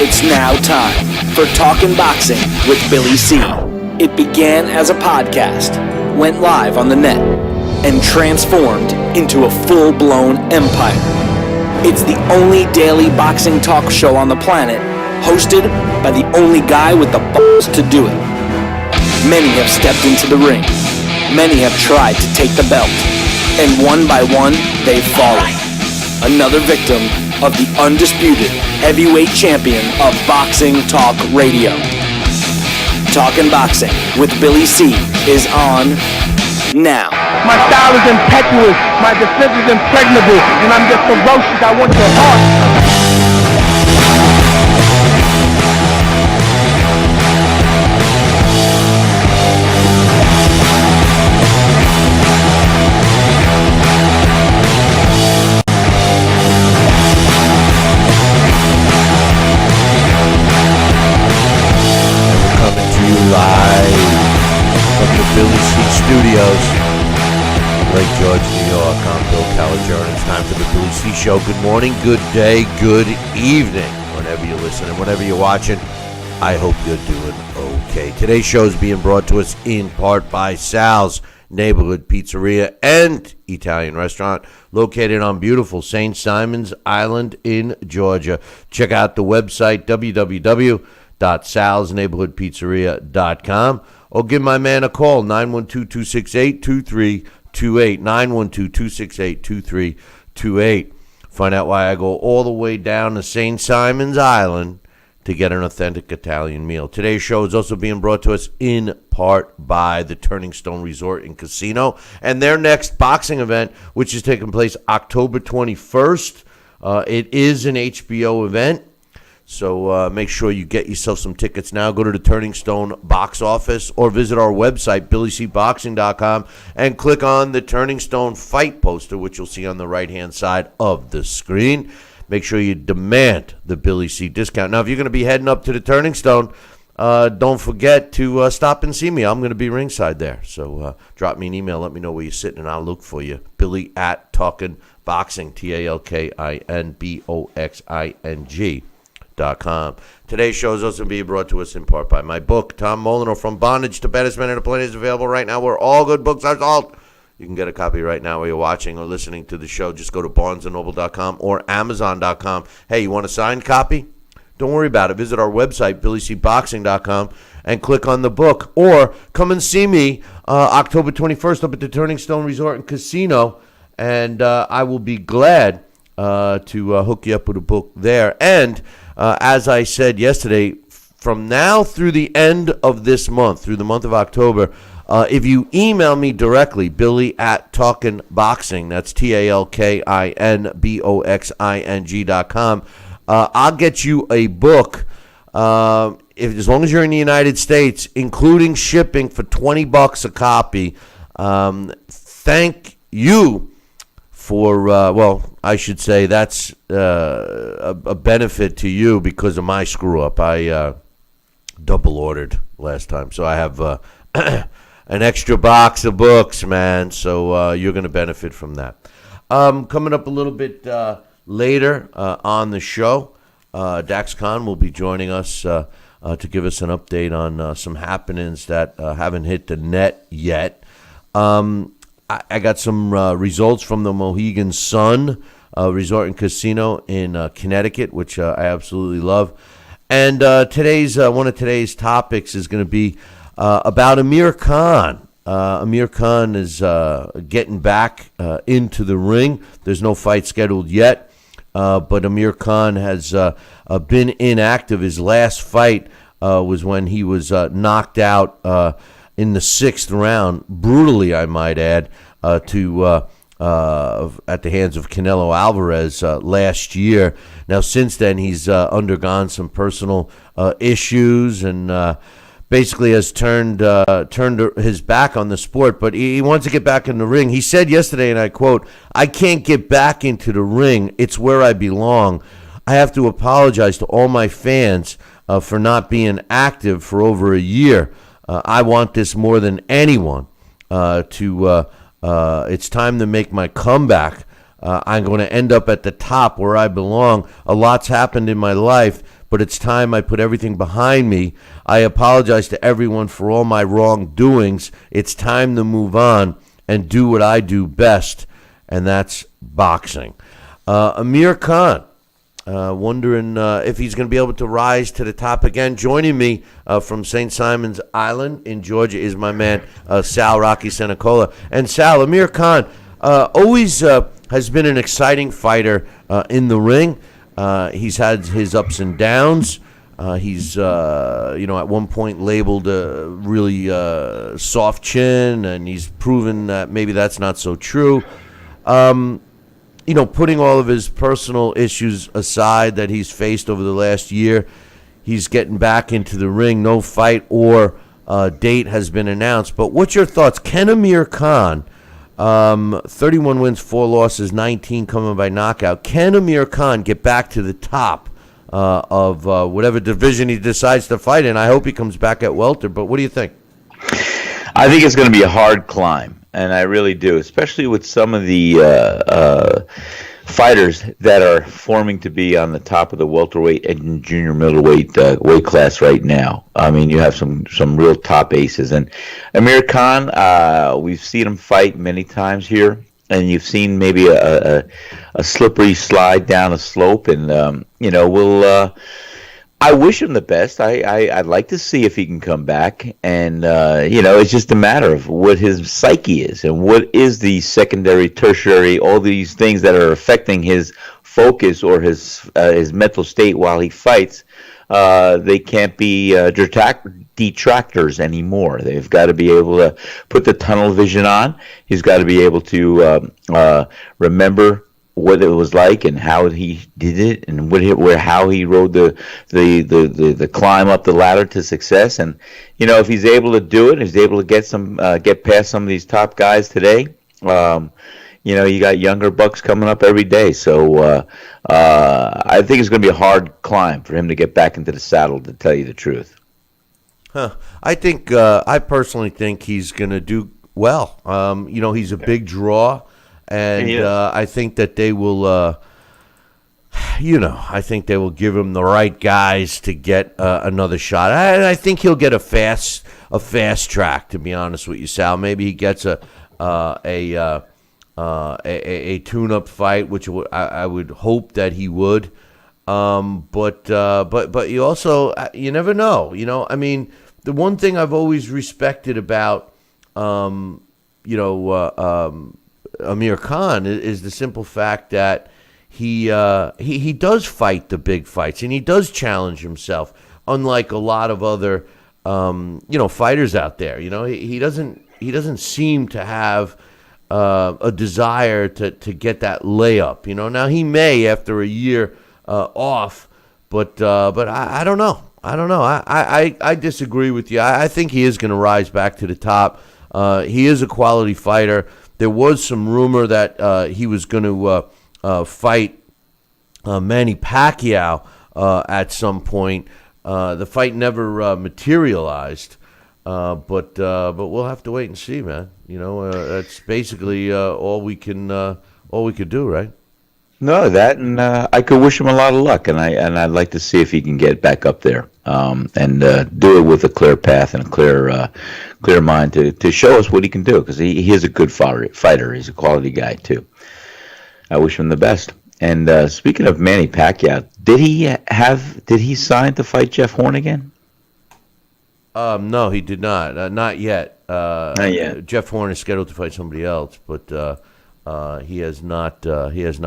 It's now time for Talkin' Boxing with Billy C. It began as a podcast, went live on the net, and transformed into a full-blown empire. It's the only daily boxing talk show on the planet, hosted by the only guy with the balls to do it. Many have stepped into the ring. Many have tried to take the belt. And one by one, they've fallen. Another victim of the undisputed heavyweight champion of Boxing Talk Radio. Talkin' Boxing with Billy C is on now. My style is impetuous, my defense is impregnable, and I'm just ferocious. I want your heart. Billy C Studios, Lake George, New York. I'm Bill Caligiuri, and it's time for the Billy C Show. Good morning, good day, good evening, whenever you're listening, whenever you're watching. I hope you're doing okay. Today's show is being brought to us in part by Sal's Neighborhood Pizzeria and Italian Restaurant, located on beautiful St. Simons Island in Georgia. Check out the website, www.salsneighborhoodpizzeria.com. Or give my man a call, 912-268-2328, 912-268-2328. Find out why I go all the way down to St. Simon's Island to get an authentic Italian meal. Today's show is also being brought to us in part by the Turning Stone Resort and Casino and their next boxing event, which is taking place October 21st. It is an HBO event. So make sure you get yourself some tickets now. Go to the Turning Stone box office or visit our website, BillyCBoxing.com, and click on the Turning Stone fight poster, which you'll see on the right-hand side of the screen. Make sure you demand the Billy C discount. Now, if you're going to be heading up to the Turning Stone, don't forget to stop and see me. I'm going to be ringside there. So drop me an email. Let me know where you're sitting, and I'll look for you. Billy at Talkin' Boxing, TalkinBoxing.com. Today's show is also being brought to us in part by my book, Tom Molineaux, From Bondage to Baddest Men on the Planet, is available right now where all good books are sold. You can get a copy right now while you're watching or listening to the show. Just go to barnesandnoble.com or amazon.com. Hey, you want a signed copy? Don't worry about it. Visit our website, BillyCBoxing.com, and click on the book. Or come and see me October 21st up at the Turning Stone Resort and Casino, and I will be glad to hook you up with a book there. And as I said yesterday, from now through the end of this month, through the month of October, if you email me directly, Billy at TalkinBoxing, that's TalkinBoxing.com, I'll get you a book, as long as you're in the United States, including shipping for $20 a copy. Thank you for, I should say that's a benefit to you because of my screw-up. I double ordered last time, so I have an extra box of books, man, so you're going to benefit from that. Coming up a little bit later on the show, Dax Khan will be joining us to give us an update on some happenings that haven't hit the net yet. I got some results from the Mohegan Sun Resort and Casino in Connecticut, which I absolutely love. And today's one of today's topics is going to be about Amir Khan. Amir Khan is getting back into the ring. There's no fight scheduled yet, but Amir Khan has been inactive. His last fight was when he was knocked out in the 6th round, brutally, I might add, at the hands of Canelo Alvarez last year. Now, since then, he's undergone some personal issues and basically has turned his back on the sport, but he wants to get back in the ring. He said yesterday, and I quote, "I can't get back into the ring. It's where I belong. I have to apologize to all my fans for not being active for over a year. I want this more than anyone. It's time to make my comeback. I'm going to end up at the top where I belong. A lot's happened in my life, but it's time I put everything behind me. I apologize to everyone for all my wrongdoings. It's time to move on and do what I do best, and that's boxing. Amir Khan, wondering if he's going to be able to rise to the top again. Joining me from St. Simon's Island in Georgia is my man, Sal Rocky Senecola. And Sal, Amir Khan always has been an exciting fighter in the ring. He's had his ups and downs. He's, at one point labeled a really soft chin, and he's proven that maybe that's not so true. Putting all of his personal issues aside that he's faced over the last year, he's getting back into the ring. No fight or date has been announced. But what's your thoughts? Can Amir Khan, 31 wins, 4 losses, 19 coming by knockout, can Amir Khan get back to the top of whatever division he decides to fight in? I hope he comes back at welter, but what do you think? I think it's going to be a hard climb, and I really do, especially with some of the fighters that are forming to be on the top of the welterweight and junior middleweight weight class right now. I mean, you have some real top aces, and Amir Khan, we've seen him fight many times here, and you've seen maybe a slippery slide down a slope, and I wish him the best. I'd like to see if he can come back, and it's just a matter of what his psyche is and what is the secondary, tertiary, all these things that are affecting his focus or his mental state while he fights. They can't be detractors anymore. They've got to be able to put the tunnel vision on. He's got to be able to remember what it was like and how he did it, and how he rode the climb up the ladder to success. And if he's able to do it, he's able to get past some of these top guys today. You got younger bucks coming up every day, so I think it's going to be a hard climb for him to get back into the saddle, to tell you the truth. I personally think he's going to do well. He's a big draw. And I think that they will, I think they will give him the right guys to get another shot. I think he'll get a fast track. To be honest with you, Sal, maybe he gets a tune-up fight, which I would hope that he would. But you also you never know. I mean, the one thing I've always respected about Amir Khan is the simple fact that he does fight the big fights, and he does challenge himself, unlike a lot of other fighters out there. He doesn't seem to have a desire to get that layup. Now he may after a year off, but I don't know. I disagree with you. I think he is going to rise back to the top. He is a quality fighter. There was some rumor that he was going to fight Manny Pacquiao at some point. The fight never materialized, but we'll have to wait and see, man. That's basically all we could do, right? No, that, and I could wish him a lot of luck, and I'd like to see if he can get back up there and do it with a clear path and a clear mind to show us what he can do, because he is a good fighter. He's a quality guy too. I wish him the best. And speaking of Manny Pacquiao, did he sign to fight Jeff Horn again? No, he did not. Not yet. Not yet. Jeff Horn is scheduled to fight somebody else, but he has not. He has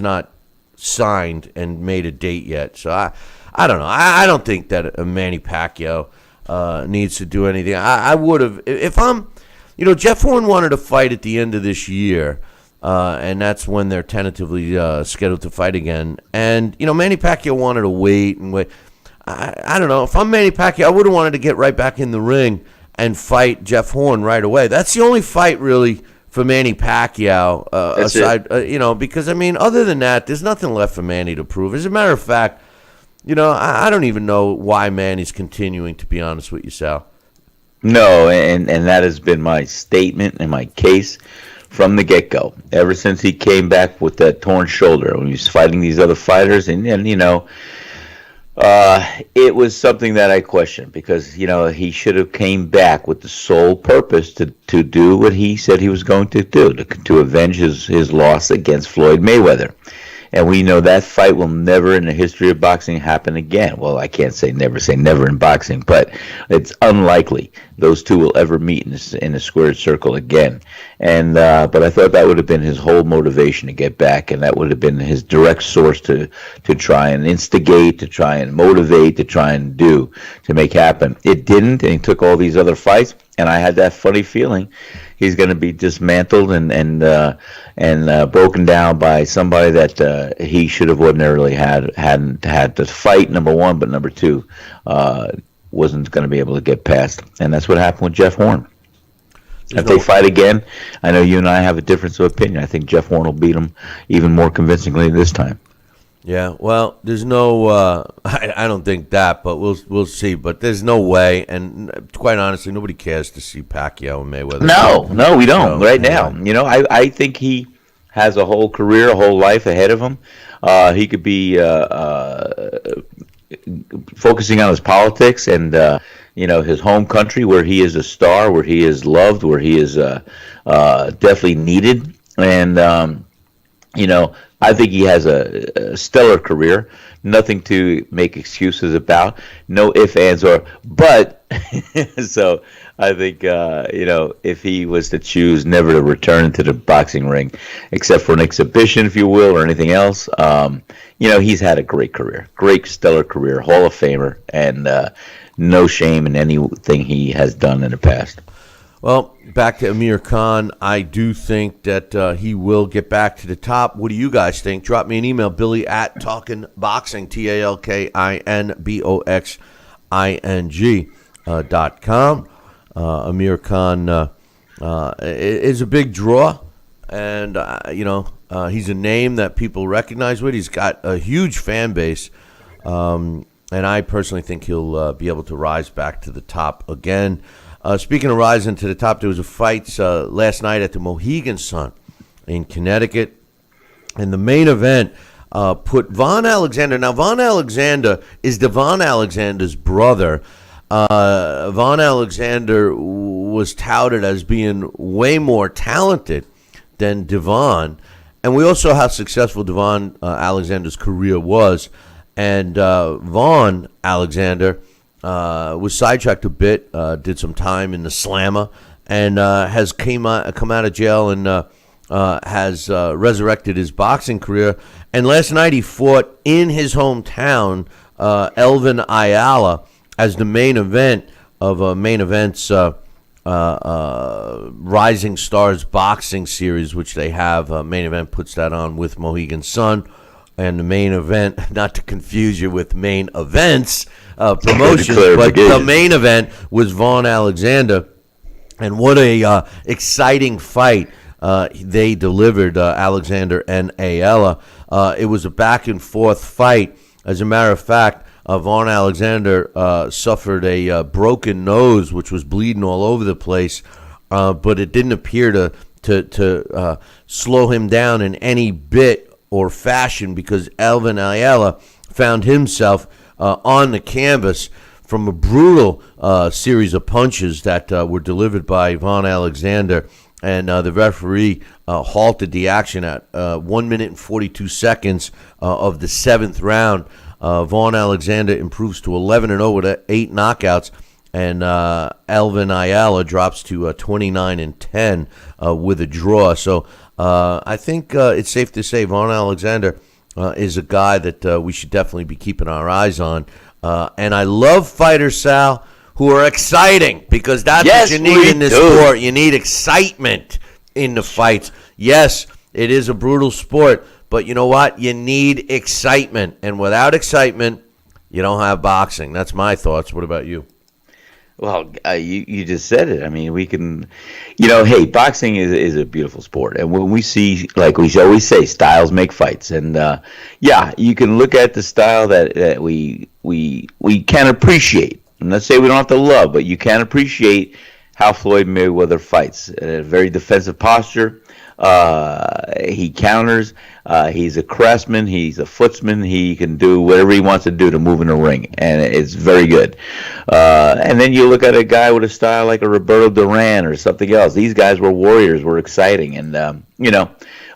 not signed and made a date yet. So I don't know. I don't think that Manny Pacquiao needs to do anything. I would have if I'm. Jeff Horn wanted to fight at the end of this year, and that's when they're tentatively scheduled to fight again. And Manny Pacquiao wanted to wait and wait. I don't know. If I'm Manny Pacquiao, I would have wanted to get right back in the ring and fight Jeff Horn right away. That's the only fight really for Manny Pacquiao, aside, because other than that, there's nothing left for Manny to prove. As a matter of fact, I don't even know why Manny's continuing, to be honest with you, Sal. No, and that has been my statement and my case from the get-go. Ever since he came back with that torn shoulder when he was fighting these other fighters, and it was something that I questioned because he should have came back with the sole purpose to do what he said he was going to do, to avenge his loss against Floyd Mayweather. And we know that fight will never in the history of boxing happen again. Well, I can't say never in boxing, but it's unlikely those two will ever meet in a squared circle again. And but I thought that would have been his whole motivation to get back, and that would have been his direct source to try and instigate, to try and motivate, to try and do, to make happen. It didn't, and he took all these other fights, and I had that funny feeling he's going to be dismantled and broken down by somebody that he should have ordinarily hadn't had to fight, number one, but number two, wasn't going to be able to get past. And that's what happened with Jeff Horn. If they fight again, I know you and I have a difference of opinion. I think Jeff Horn will beat him even more convincingly this time. Yeah, well, there's no. I don't think that, but we'll see. But there's no way, and quite honestly, nobody cares to see Pacquiao and Mayweather. No, we don't now. I think he has a whole career, a whole life ahead of him. He could be focusing on his politics and his home country, where he is a star, where he is loved, where he is definitely needed, and I think he has a stellar career. Nothing to make excuses about. No ifs, ands, or but. So I think if he was to choose never to return to the boxing ring, except for an exhibition, if you will, or anything else, he's had a great career, great stellar career, Hall of Famer, and no shame in anything he has done in the past. Well, back to Amir Khan, I do think that he will get back to the top. What do you guys think? Drop me an email, Billy at TalkinBoxing, TalkinBoxing.com. Amir Khan is a big draw, and he's a name that people recognize with. He's got a huge fan base, and I personally think he'll be able to rise back to the top again. Speaking of rising to the top, there was a fight last night at the Mohegan Sun in Connecticut, and the main event put Vaughn Alexander. Now, Vaughn Alexander is Vaughn Alexander's brother. Vaughn Alexander was touted as being way more talented than Devon, and we also know how successful Vaughn Alexander's career was. And Vaughn Alexander was sidetracked a bit, did some time in the Slammer, and has come out of jail and has resurrected his boxing career. And last night he fought in his hometown, Elvin Ayala, as the main event of Main Event's Rising Stars boxing series, which they have. Main Event puts that on with Mohegan Sun. And the main event, not to confuse you with Main Events promotions, but the main event was Vaughn Alexander. And what a exciting fight they delivered, Alexander and Ayala. It was a back-and-forth fight. As a matter of fact, Vaughn Alexander suffered a broken nose, which was bleeding all over the place, but it didn't appear to slow him down in any bit or fashion, because Elvin Ayala found himself on the canvas from a brutal series of punches that were delivered by Vaughn Alexander, and the referee halted the action at 1 minute and 42 seconds of the seventh round. Vaughn Alexander improves to 11-0 with 8 knockouts, and Elvin Ayala drops to 29-10 with a draw. So I think it's safe to say Vaughn Alexander is a guy that we should definitely be keeping our eyes on. And I love fighters, Sal, who are exciting, because that's what you need in this sport. You need excitement in the fights. Yes, it is a brutal sport, but you know what? You need excitement. And without excitement, you don't have boxing. That's my thoughts. What about you? Well, you just said it. I mean, we can, hey, boxing is a beautiful sport. And when we see, like we always say, styles make fights. And, you can look at the style that we can appreciate. And let's say we don't have to love, but you can appreciate how Floyd Mayweather fights. A very defensive posture, He counters. He's a craftsman. He's a footsman. He can do whatever he wants to do to move in the ring, and it's very good. And then you look at a guy with a style like a Roberto Duran or something else. These guys were warriors, were exciting, and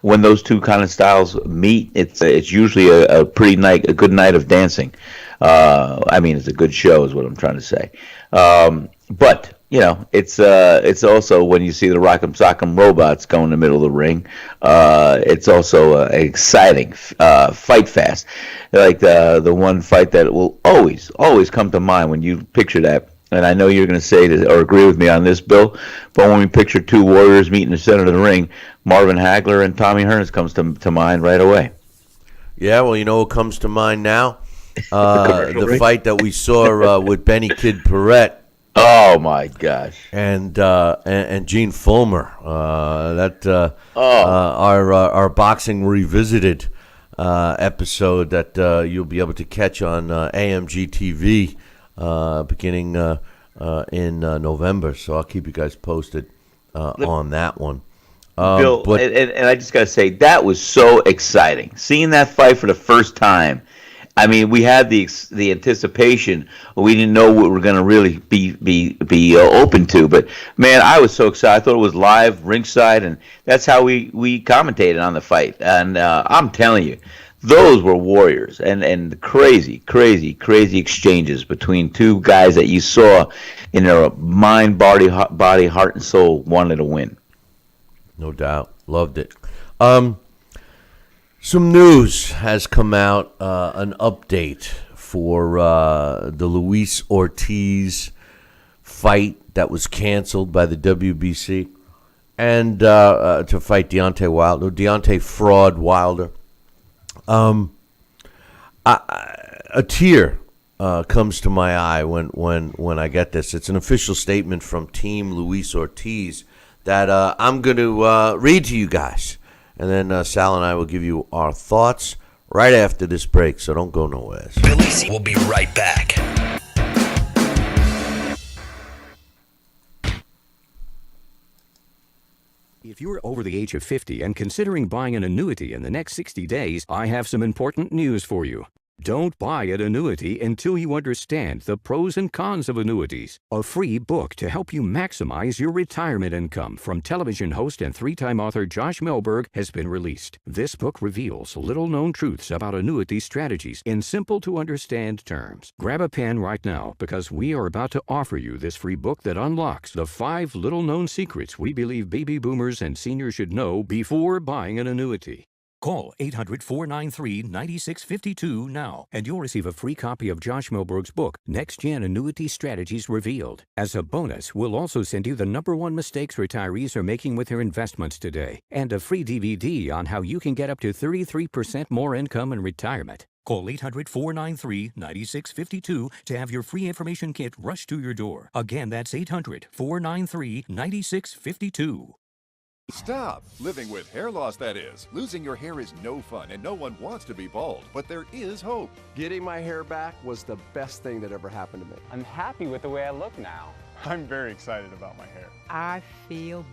when those two kind of styles meet, it's usually a good night of dancing. It's a good show, is what I'm trying to say. But it's also when you see the Rock'em Sock'em Robots go in the middle of the ring, it's also exciting, fight fast. Like the one fight that will always come to mind when you picture that. And I know you're going to say or agree with me on this, Bill, but when we picture two warriors meeting in the center of the ring, Marvin Hagler and Tommy Hearns comes to mind right away. Yeah, well, what comes to mind now? The fight that we saw with Benny Kid Paret. Oh my gosh! And Gene Fulmer. Our Boxing Revisited episode that you'll be able to catch on AMG TV beginning in November. So I'll keep you guys posted on that one. Bill, and I just got to say, that was so exciting. Seeing that fight for the first time. I mean, we had the anticipation. We didn't know what we were going to really be open to. But, man, I was so excited. I thought it was live, ringside, and that's how we commentated on the fight. And I'm telling you, those were warriors and crazy, crazy, crazy exchanges between two guys that you saw in their mind, body, heart, and soul wanted to win. No doubt. Loved it. Some news has come out, an update for the Luis Ortiz fight that was canceled by the WBC, and to fight Deontay Fraud Wilder. A tear comes to my eye when I get this. It's an official statement from Team Luis Ortiz that I'm going to read to you guys. And then Sal and I will give you our thoughts right after this break, so don't go nowhere. Billy C will be right back. If you're over the age of 50 and considering buying an annuity in the next 60 days, I have some important news for you. Don't buy an annuity until you understand the pros and cons of annuities. A free book to help you maximize your retirement income from television host and three-time author Josh Melberg has been released. This book reveals little-known truths about annuity strategies in simple-to-understand terms. Grab a pen right now because we are about to offer you this free book that unlocks the 5 little-known secrets we believe baby boomers and seniors should know before buying an annuity. Call 800-493-9652 now, and you'll receive a free copy of Josh Melberg's book, Next Gen Annuity Strategies Revealed. As a bonus, we'll also send you the #1 mistakes retirees are making with their investments today, and a free DVD on how you can get up to 33% more income in retirement. Call 800-493-9652 to have your free information kit rushed to your door. Again, that's 800-493-9652. Stop! Living with hair loss, that is. Losing your hair is no fun, and no one wants to be bald. But there is hope. Getting my hair back was the best thing that ever happened to me. I'm happy with the way I look now. I'm very excited about my hair. I feel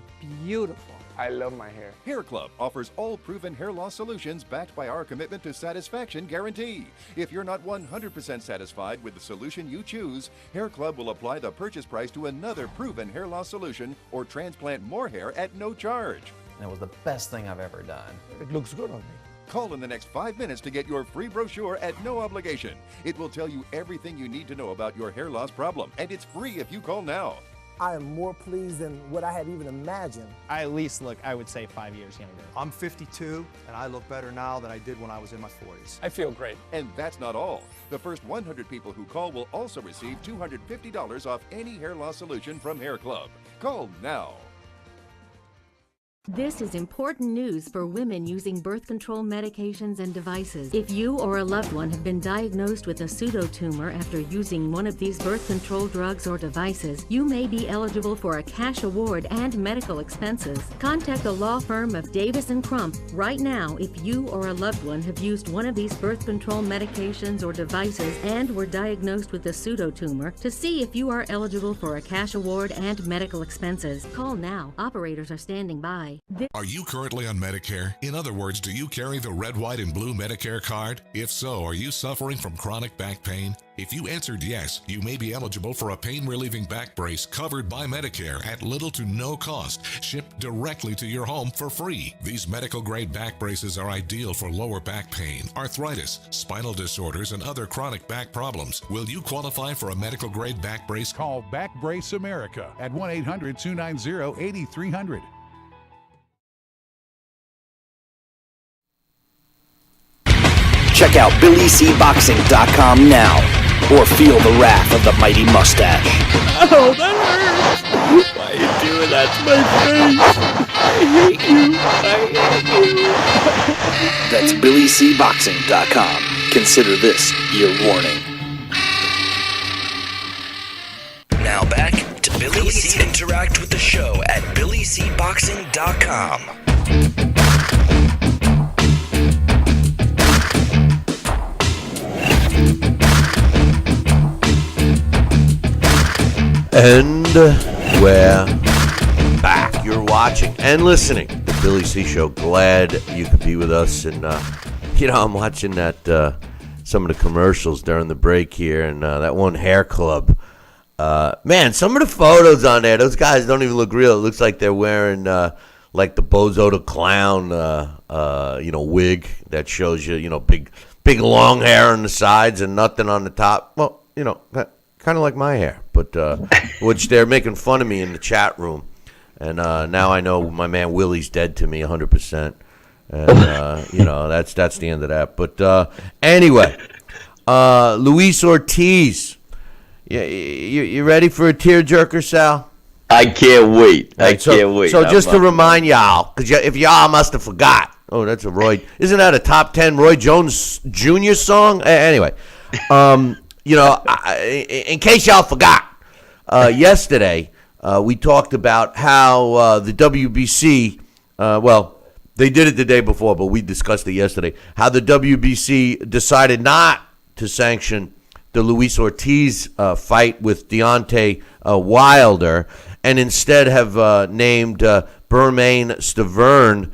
beautiful. I love my hair. Hair Club offers all proven hair loss solutions backed by our commitment to satisfaction guarantee. If you're not 100% satisfied with the solution you choose, Hair Club will apply the purchase price to another proven hair loss solution or transplant more hair at no charge. It was the best thing I've ever done. It looks good on me. Call in the next 5 minutes to get your free brochure at no obligation. It will tell you everything you need to know about your hair loss problem, and it's free if you call now. I am more pleased than what I had even imagined. I at least look, I would say, 5 years younger. I'm 52, and I look better now than I did when I was in my 40s. I feel great. And that's not all. The first 100 people who call will also receive $250 off any hair loss solution from Hair Club. Call now. This is important news for women using birth control medications and devices. If you or a loved one have been diagnosed with a pseudotumor after using one of these birth control drugs or devices, you may be eligible for a cash award and medical expenses. Contact the law firm of Davis & Crump right now if you or a loved one have used one of these birth control medications or devices and were diagnosed with a pseudotumor to see if you are eligible for a cash award and medical expenses. Call now. Operators are standing by. today. Are you currently on Medicare? In other words, do you carry the red, white, and blue Medicare card? If so, are you suffering from chronic back pain? If you answered yes, you may be eligible for a pain-relieving back brace covered by Medicare at little to no cost, shipped directly to your home for free. These medical-grade back braces are ideal for lower back pain, arthritis, spinal disorders, and other chronic back problems. Will you qualify for a medical-grade back brace? Call Back Brace America at 1-800-290-8300. Check out BillyCBoxing.com now, or feel the wrath of the mighty mustache. Oh, that hurts! Why are you doing that to my face? I hate you! That's BillyCBoxing.com. Consider this your warning. Now back to Billy C. Interact with the show at BillyCBoxing.com. And we're back. You're watching and listening to the Billy C. Show. Glad you could be with us. And, I'm watching that some of the commercials during the break here, and that one hair club. Man, some of the photos on there, those guys don't even look real. It looks like they're wearing like the Bozo the Clown, wig that shows you, big long hair on the sides and nothing on the top. Well, kind of like my hair, but which they're making fun of me in the chat room. And now I know my man Willie's dead to me 100%. And, that's the end of that. But anyway, Luis Ortiz. You ready for a tearjerker, Sal? I can't wait. I can't wait. So just to remind y'all, because if y'all must have forgot. Oh, that's a Roy. Isn't that a top 10 Roy Jones Jr. song? Anyway, in case y'all forgot, yesterday we talked about how the WBC, they did it the day before, but we discussed it yesterday, how the WBC decided not to sanction the Luis Ortiz fight with Deontay Wilder, and instead have named Bermane Stiverne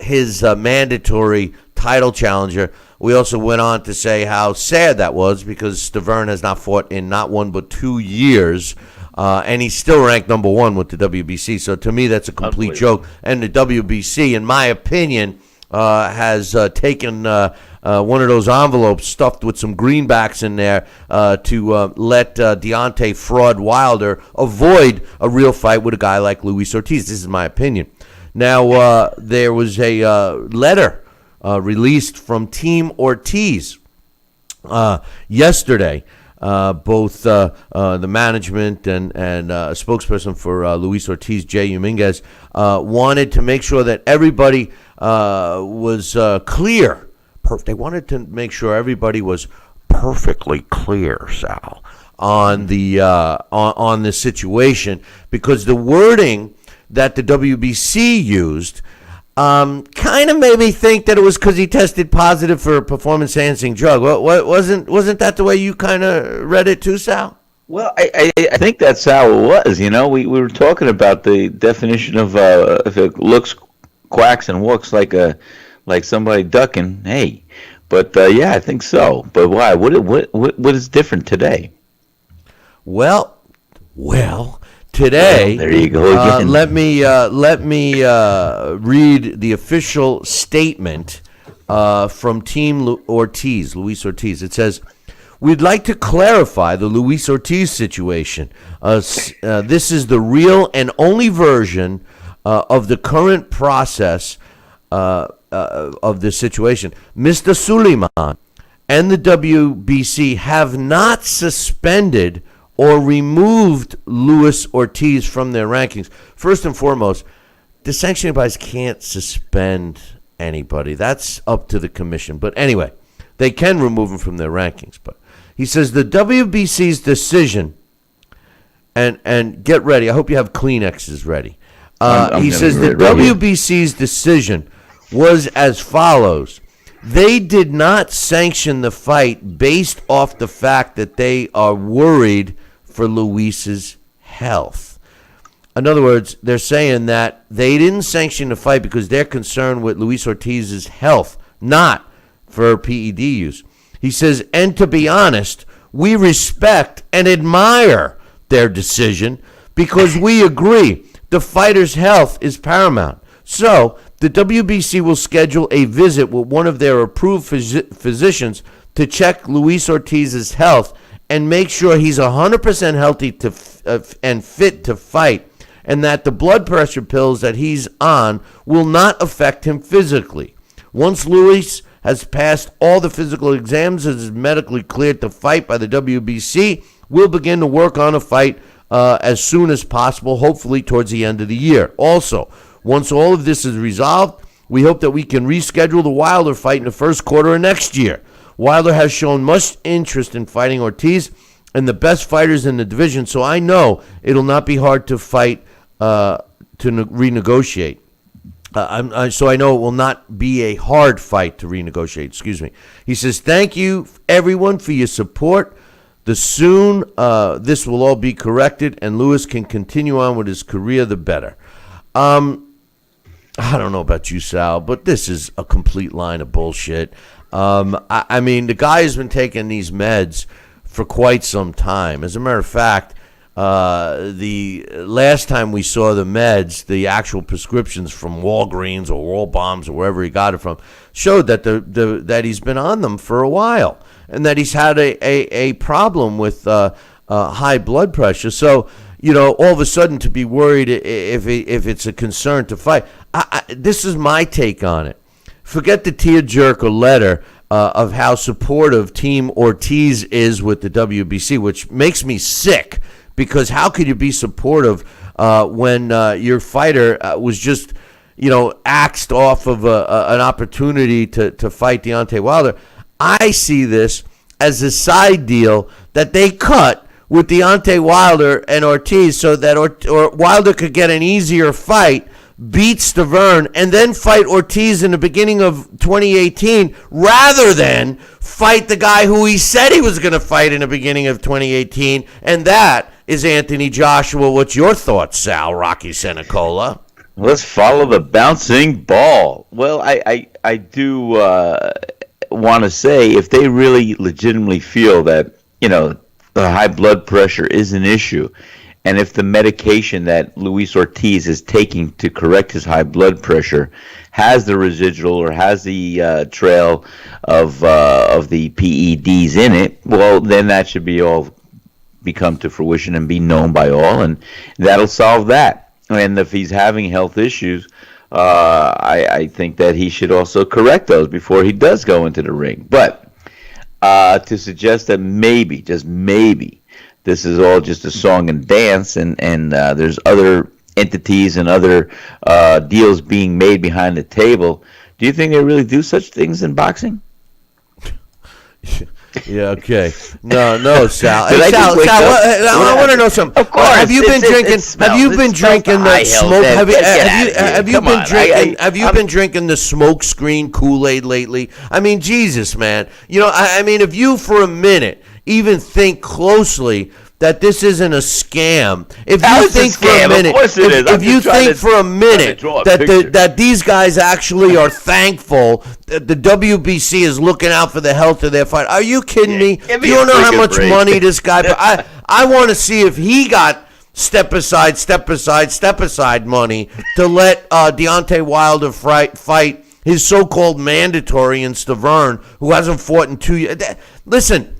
his mandatory title challenger. We also went on to say how sad that was because Stiverne has not fought in not 1 but 2 years, and he's still ranked number 1 with the WBC. So to me, that's a complete joke. And the WBC, in my opinion, has taken one of those envelopes stuffed with some greenbacks in there to let Deontay Fraud Wilder avoid a real fight with a guy like Luis Ortiz. This is my opinion. Now, there was a letter released from Team Ortiz yesterday. Both the management and a spokesperson for Luis Ortiz, Jay Dominguez, wanted to make sure that everybody was clear. They wanted to make sure everybody was perfectly clear, Sal, on the on this situation, because the wording that the WBC used kind of made me think that it was because he tested positive for a performance-enhancing drug. Wasn't that the way you kind of read it too, Sal? Well, I think that's how it was. We were talking about the definition of if it looks, quacks, and walks like somebody ducking. Hey, but yeah, I think so. But why? What is different today? Well, today. There you go again. Let me read the official statement from Team Ortiz, Luis Ortiz. It says, "We'd like to clarify the Luis Ortiz situation. This is the real and only version of the current process of this situation. Mr. Suleiman and the WBC have not suspended or removed Luis Ortiz from their rankings." First and foremost, the sanctioning bodies can't suspend anybody. That's up to the commission. But anyway, they can remove him from their rankings. But he says the WBC's decision, and get ready. I hope you have Kleenexes ready. He says the WBC's decision was as follows. They did not sanction the fight based off the fact that they are worried for Luis's health. In other words, they're saying that they didn't sanction the fight because they're concerned with Luis Ortiz's health, not for PED use. He says, and to be honest, we respect and admire their decision because we agree the fighter's health is paramount. So the WBC will schedule a visit with one of their approved physicians to check Luis Ortiz's health and make sure he's 100% healthy and fit to fight, and that the blood pressure pills that he's on will not affect him physically. Once Luis has passed all the physical exams and is medically cleared to fight by the WBC, we'll begin to work on a fight as soon as possible, hopefully towards the end of the year. Also, once all of this is resolved, we hope that we can reschedule the Wilder fight in the first quarter of next year. Wilder has shown much interest in fighting Ortiz and the best fighters in the division, so I know it'll not be hard to fight to renegotiate. So I know it will not be a hard fight to renegotiate. Excuse me. He says, thank you, everyone, for your support. The soon this will all be corrected and Luis can continue on with his career, the better. I don't know about you, Sal, but this is a complete line of bullshit. I mean, the guy has been taking these meds for quite some time. As a matter of fact, the last time we saw the meds, the actual prescriptions from Walgreens or Walbombs or wherever he got it from, showed that that he's been on them for a while and that he's had a problem with high blood pressure. So, you know, all of a sudden to be worried if it's a concern to fight. This is my take on it. Forget the tearjerker letter of how supportive Team Ortiz is with the WBC, which makes me sick, because how could you be supportive when your fighter was just, you know, axed off of an opportunity to fight Deontay Wilder? I see this as a side deal that they cut with Deontay Wilder and Ortiz so that Wilder could get an easier fight, beat Stavern, and then fight Ortiz in the beginning of 2018 rather than fight the guy who he said he was going to fight in the beginning of 2018, and that is Anthony Joshua. What's your thoughts, Sal, Rocky Senecola? Let's follow the bouncing ball. Well, I do want to say, if they really legitimately feel that, you know, the high blood pressure is an issue, and if the medication that Luis Ortiz is taking to correct his high blood pressure has the residual or has the trail of the PEDs in it, well, then that should be all become to fruition and be known by all, and that'll solve that. And if he's having health issues, I think that he should also correct those before he does go into the ring. But to suggest that maybe, just maybe, this is all just a song and dance, and there's other entities and other deals being made behind the table, do you think they really do such things in boxing? Yeah, okay. No, Sal. Hey, Sal, I want to know something. Of course. Have you been drinking? Have you been drinking the smoke? Have you been drinking the smoke screen Kool-Aid lately? I mean, Jesus, man. You know, I mean, if you for a minute even think closely that this isn't a scam, if you think for a minute, if you think for a minute that these guys actually are thankful that the WBC is looking out for the health of their fight, are you kidding me? You don't know how much money this guy. I want to see if he got step aside money to let Deontay Wilder fight his so-called mandatory in Stavern, who hasn't fought in 2 years. Listen.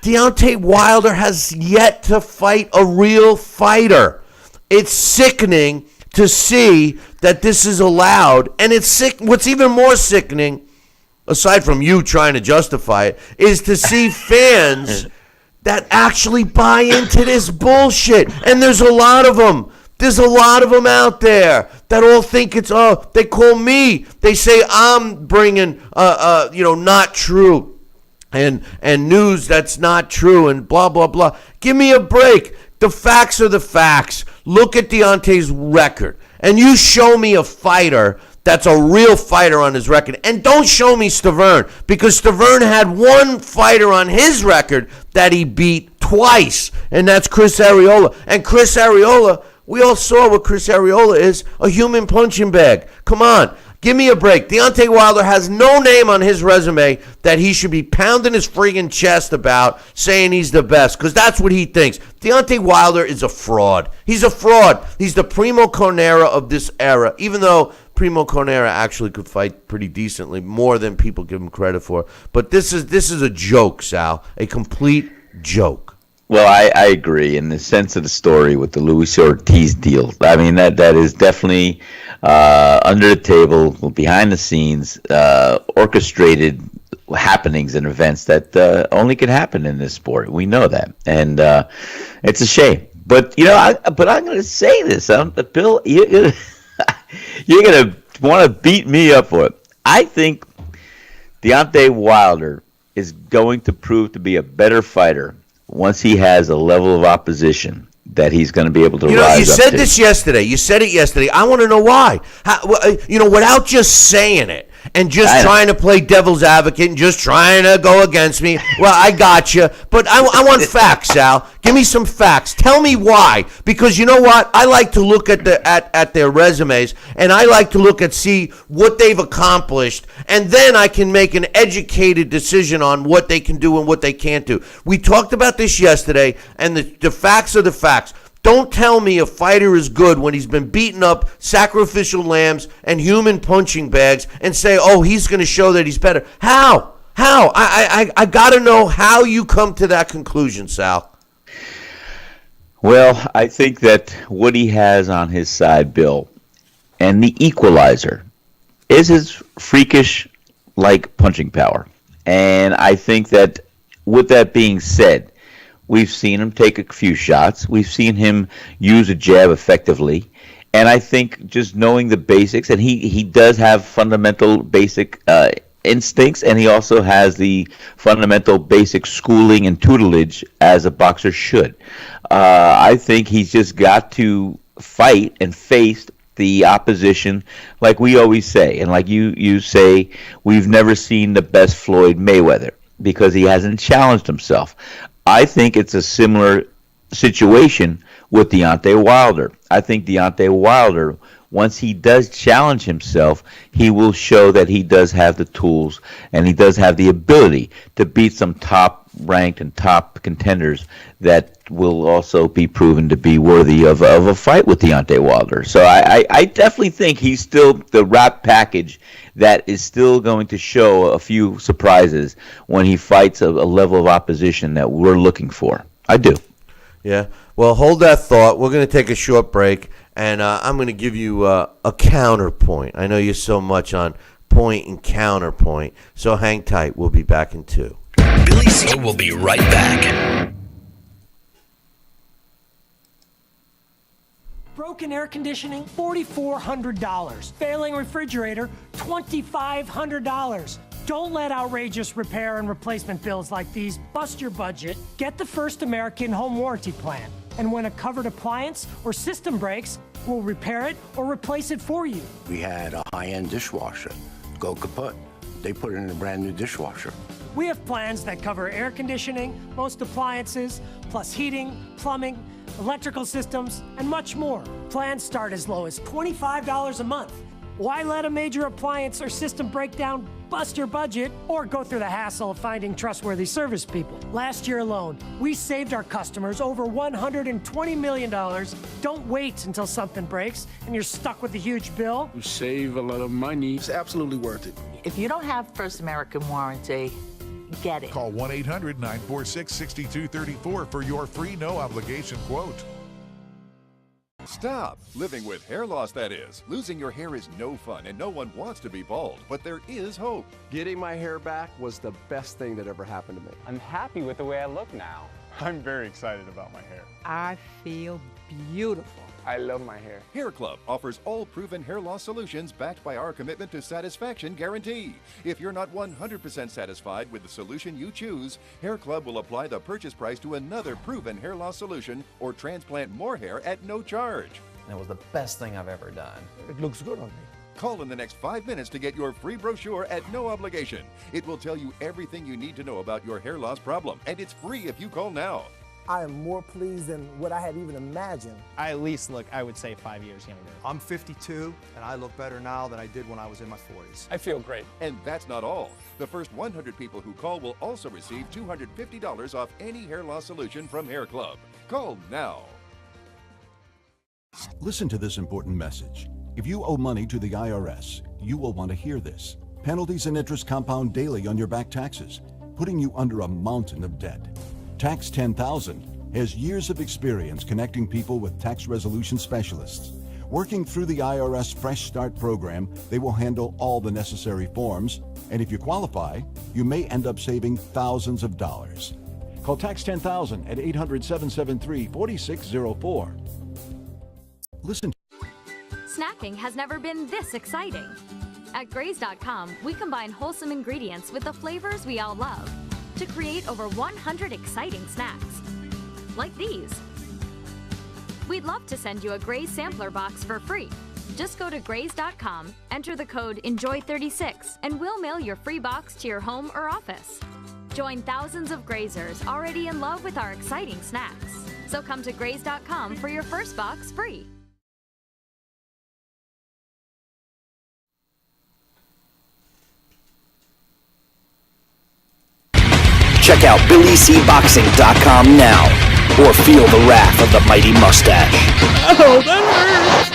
Deontay Wilder has yet to fight a real fighter. It's sickening to see that this is allowed, and it's sick. What's even more sickening, aside from you trying to justify it, is to see fans that actually buy into this bullshit. And there's a lot of them. There's a lot of them out there that all think it's, they call me. They say I'm bringing, not true. And news that's not true and blah, blah, blah. Give me a break. The facts are the facts. Look at Deontay's record. And you show me a fighter that's a real fighter on his record. And don't show me Stavern, because Stavern had one fighter on his record that he beat twice, and that's Chris Arreola. And Chris Arreola We all saw what Chris Arreola is, a human punching bag. Come on, give me a break. Deontay Wilder has no name on his resume that he should be pounding his friggin' chest about, saying he's the best, because that's what he thinks. Deontay Wilder is a fraud. He's a fraud. He's the Primo Carnera of this era, even though Primo Carnera actually could fight pretty decently, more than people give him credit for. But this is a joke, Sal, a complete joke. Well, I agree in the sense of the story with the Luis Ortiz deal. I mean, that is definitely under the table, behind the scenes, orchestrated happenings and events that only can happen in this sport. We know that, and it's a shame. But I'm going to say this, Bill. You're going to want to beat me up for it. I think Deontay Wilder is going to prove to be a better fighter once he has a level of opposition that he's going to be able to rise up to. You said this yesterday. You said it yesterday. I want to know why. Without just saying it and just trying to play devil's advocate and just trying to go against me. Well, I got you. But I want facts, Sal. Give me some facts. Tell me why. Because you know what? I like to look at their resumes, and I like to see what they've accomplished, and then I can make an educated decision on what they can do and what they can't do. We talked about this yesterday, and the facts are the facts. Don't tell me a fighter is good when he's been beaten up, sacrificial lambs, and human punching bags, and say, oh, he's going to show that he's better. How? I got to know how you come to that conclusion, Sal. Well, I think that what he has on his side, Bill, and the equalizer is his freakish-like punching power. And I think that with that being said, we've seen him take a few shots. We've seen him use a jab effectively. And I think just knowing the basics, and he does have fundamental basic instincts, and he also has the fundamental basic schooling and tutelage as a boxer should. I think he's just got to fight and face the opposition like we always say. And like you say, we've never seen the best Floyd Mayweather because he hasn't challenged himself. I think it's a similar situation with Deontay Wilder. I think Deontay Wilder, once he does challenge himself, he will show that he does have the tools and he does have the ability to beat some top-ranked and top contenders that will also be proven to be worthy of a fight with Deontay Wilder. So I definitely think he's still the wrap package that is still going to show a few surprises when he fights a level of opposition that we're looking for. I do. Yeah. Well, hold that thought. We're going to take a short break, and I'm going to give you a counterpoint. I know you're so much on point and counterpoint, so hang tight. We'll be back in 2. Billy C will be right back. Broken air conditioning, $4,400. Failing refrigerator, $2,500. Don't let outrageous repair and replacement bills like these bust your budget. Get the First American Home Warranty Plan. And when a covered appliance or system breaks, we'll repair it or replace it for you. We had a high-end dishwasher go kaput. They put it in a brand new dishwasher. We have plans that cover air conditioning, most appliances, plus heating, plumbing, electrical systems, and much more. Plans start as low as $25 a month. Why let a major appliance or system breakdown bust your budget or go through the hassle of finding trustworthy service people? Last year alone, we saved our customers over $120 million. Don't wait until something breaks and you're stuck with a huge bill. You save a lot of money. It's absolutely worth it. If you don't have First American Warranty, get it. Call 1-800-946-6234 for your free no-obligation quote. Stop living with hair loss, that is. Losing your hair is no fun, and no one wants to be bald, but there is hope. Getting my hair back was the best thing that ever happened to me. I'm happy with the way I look now. I'm very excited about my hair. I feel beautiful. I love my hair. Hair Club offers all proven hair loss solutions backed by our commitment to satisfaction guarantee. If you're not 100% satisfied with the solution you choose, Hair Club will apply the purchase price to another proven hair loss solution or transplant more hair at no charge. It was the best thing I've ever done. It looks good on me. Call in the next 5 minutes to get your free brochure at no obligation. It will tell you everything you need to know about your hair loss problem, and it's free if you call now. I am more pleased than what I had even imagined. I at least look, I would say, 5 years younger. I'm 52, and I look better now than I did when I was in my 40s. I feel great. And that's not all. The first 100 people who call will also receive $250 off any hair loss solution from Hair Club. Call now. Listen to this important message. If you owe money to the IRS, you will want to hear this. Penalties and interest compound daily on your back taxes, putting you under a mountain of debt. Tax 10,000 has years of experience connecting people with tax resolution specialists. Working through the IRS Fresh Start program, they will handle all the necessary forms, and if you qualify, you may end up saving thousands of dollars. Call Tax 10,000 at 800-773-4604. Listen. Snacking has never been this exciting. At Graze.com, we combine wholesome ingredients with the flavors we all love to create over 100 exciting snacks, like these. We'd love to send you a Graze sampler box for free. Just go to Graze.com, enter the code ENJOY36, and we'll mail your free box to your home or office. Join thousands of Grazers already in love with our exciting snacks. So come to Graze.com for your first box free. Check out BillyCBoxing.com now, or feel the wrath of the mighty mustache. Oh, that hurts!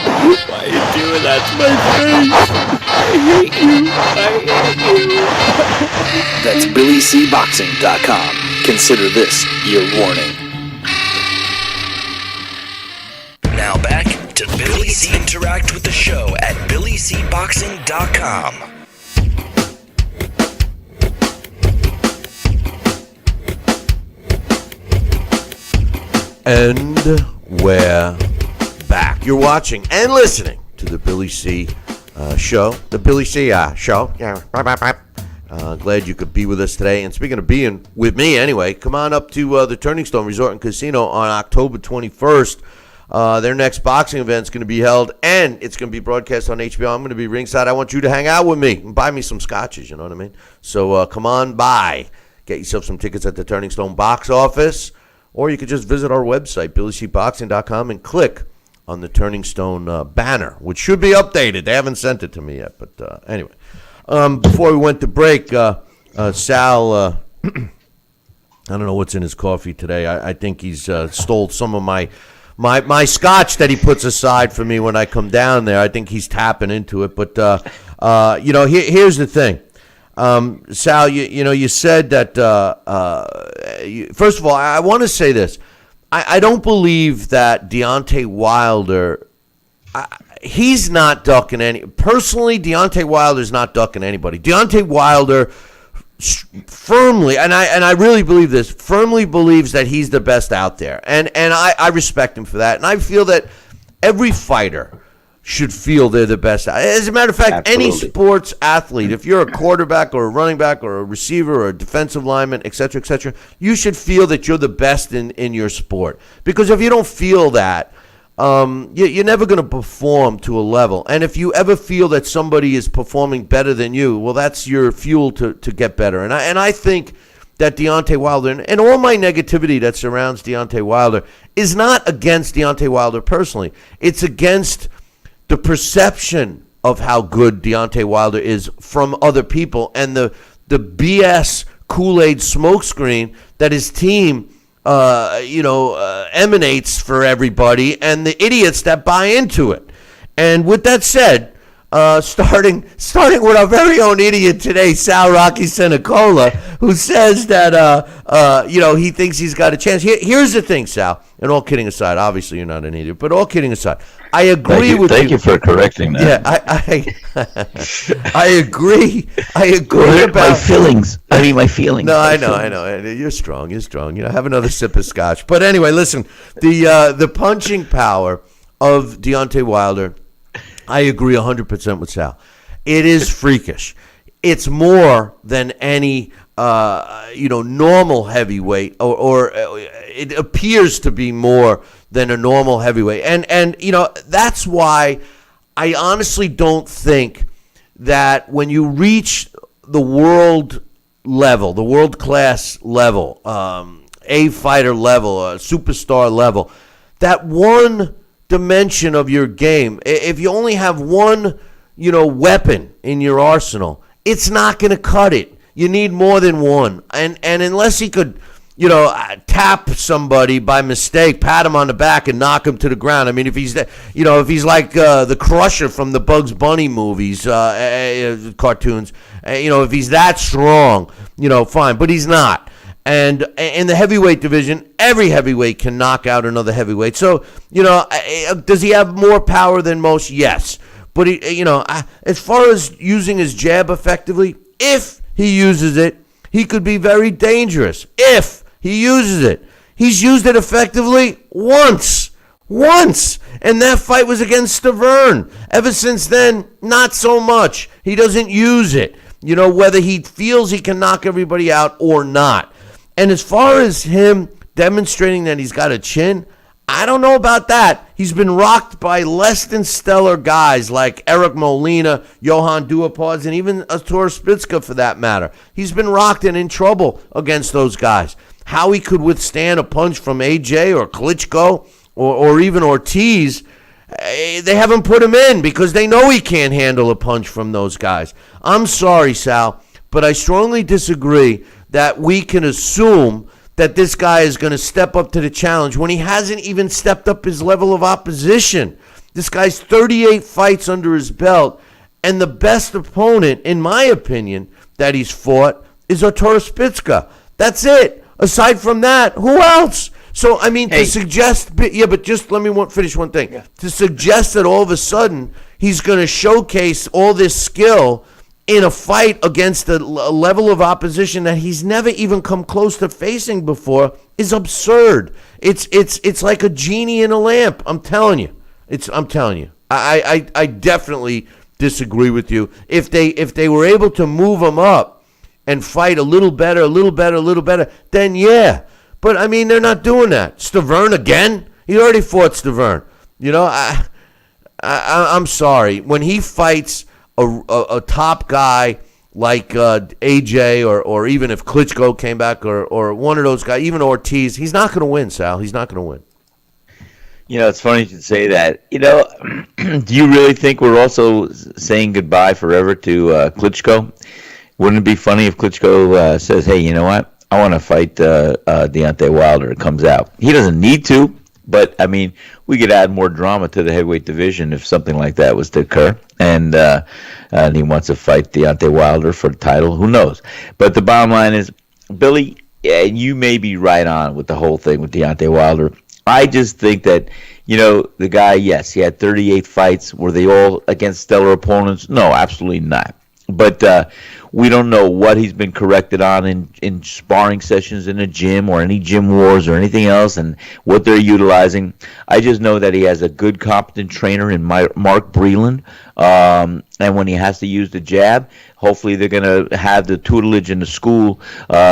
Why are you doing that to my face? I hate you! That's BillyCBoxing.com. Consider this your warning. Now back to Billy C. Interact with the show at BillyCBoxing.com. And we're back. You're watching and listening to the Billy C. Show. The Billy C. Show. Yeah. Glad you could be with us today. And speaking of being with me anyway, come on up to the Turning Stone Resort and Casino on October 21st. Their next boxing event is going to be held, and it's going to be broadcast on HBO. I'm going to be ringside. I want you to hang out with me and buy me some scotches, you know what I mean? So come on by. Get yourself some tickets at the Turning Stone box office. Or you could just visit our website, BillyCBoxing.com, and click on the Turning Stone banner, which should be updated. They haven't sent it to me yet. But anyway, before we went to break, Sal, I don't know what's in his coffee today. I think he's stole some of my scotch that he puts aside for me when I come down there. I think he's tapping into it. But, here's the thing. Sal, you said that, first of all, I want to say this. I don't believe that Deontay Wilder, he's not ducking personally, Deontay Wilder's not ducking anybody. Deontay Wilder firmly, and I really believe this, firmly believes that he's the best out there. And I respect him for that. And I feel that every fighter should feel they're the best. As a matter of fact, Absolutely. Any sports athlete, if you're a quarterback or a running back or a receiver or a defensive lineman, et cetera, you should feel that you're the best in your sport. Because if you don't feel that, you're never going to perform to a level. And if you ever feel that somebody is performing better than you, well, that's your fuel to get better. And I think that Deontay Wilder, and all my negativity that surrounds Deontay Wilder, is not against Deontay Wilder personally. It's against the perception of how good Deontay Wilder is from other people, and the BS Kool-Aid smokescreen that his team, emanates for everybody, and the idiots that buy into it. And with that said, starting with our very own idiot today, Sal Rocky Senecola, who says that he thinks he's got a chance. Here's the thing, Sal. And all kidding aside, obviously you're not an idiot, but all kidding aside, I agree with you. Thank you for correcting that. Yeah, I agree. I agree about my feelings. My feelings. No, I know. You're strong. Have another sip of scotch. But anyway, listen. The punching power of Deontay Wilder, I agree 100% with Sal. It is freakish. It's more than any normal heavyweight, or it appears to be more than a normal heavyweight. And that's why I honestly don't think that when you reach the world level, the world class level, A fighter level, a superstar level, that one dimension of your game, if you only have one, weapon in your arsenal, it's not going to cut it. You need more than one. And unless he could, tap somebody by mistake, pat him on the back and knock him to the ground. I mean, if he's like the Crusher from the Bugs Bunny movies, cartoons, if he's that strong, fine, but he's not. And in the heavyweight division, every heavyweight can knock out another heavyweight. So, does he have more power than most? Yes. But, as far as using his jab effectively, if he uses it, he could be very dangerous. If he uses it. He's used it effectively once. And that fight was against Stavern. Ever since then, not so much. He doesn't use it, whether he feels he can knock everybody out or not. And as far as him demonstrating that he's got a chin, I don't know about that. He's been rocked by less than stellar guys like Eric Molina, Johan Duhaupas, and even Artur Spitska for that matter. He's been rocked and in trouble against those guys. How he could withstand a punch from AJ or Klitschko or even Ortiz, they haven't put him in because they know he can't handle a punch from those guys. I'm sorry, Sal, but I strongly disagree that we can assume that this guy is going to step up to the challenge when he hasn't even stepped up his level of opposition. This guy's 38 fights under his belt, and the best opponent, in my opinion, that he's fought is Artur Spitska. That's it. Aside from that, who else? So, I mean, to suggest, but just let me finish one thing. Yeah. To suggest that all of a sudden he's going to showcase all this skill in a fight against a level of opposition that he's never even come close to facing before is absurd. It's like a genie in a lamp. I'm telling you. I definitely disagree with you. If they were able to move him up and fight a little better, then yeah. But I mean, they're not doing that. Stavern again? He already fought Stavern. I'm sorry. When he fights a top guy like AJ or even if Klitschko came back or one of those guys, even Ortiz, he's not going to win, Sal. He's not going to win. It's funny you should say that. Do you really think we're also saying goodbye forever to Klitschko? Wouldn't it be funny if Klitschko says, hey, you know what? I want to fight Deontay Wilder. It comes out. He doesn't need to. But, I mean, we could add more drama to the heavyweight division if something like that was to occur. And he wants to fight Deontay Wilder for the title. Who knows? But the bottom line is, Billy, you may be right on with the whole thing with Deontay Wilder. I just think that, the guy, yes, he had 38 fights. Were they all against stellar opponents? No, absolutely not. But we don't know what he's been corrected on in sparring sessions in a gym or any gym wars or anything else and what they're utilizing. I just know that he has a good, competent trainer in Mark Breland. And when he has to use the jab, hopefully they're going to have the tutelage in the school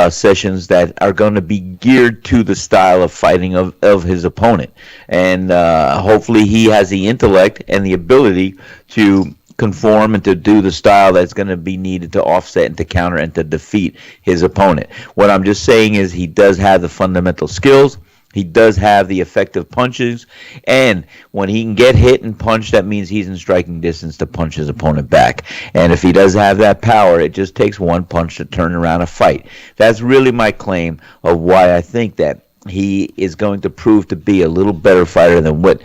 sessions that are going to be geared to the style of fighting of his opponent. And hopefully he has the intellect and the ability to conform and to do the style that's going to be needed to offset and to counter and to defeat his opponent. What I'm just saying is he does have the fundamental skills. He does have the effective punches. And when he can get hit and punch, that means he's in striking distance to punch his opponent back. And if he does have that power, it just takes one punch to turn around a fight. That's really my claim of why I think that he is going to prove to be a little better fighter than what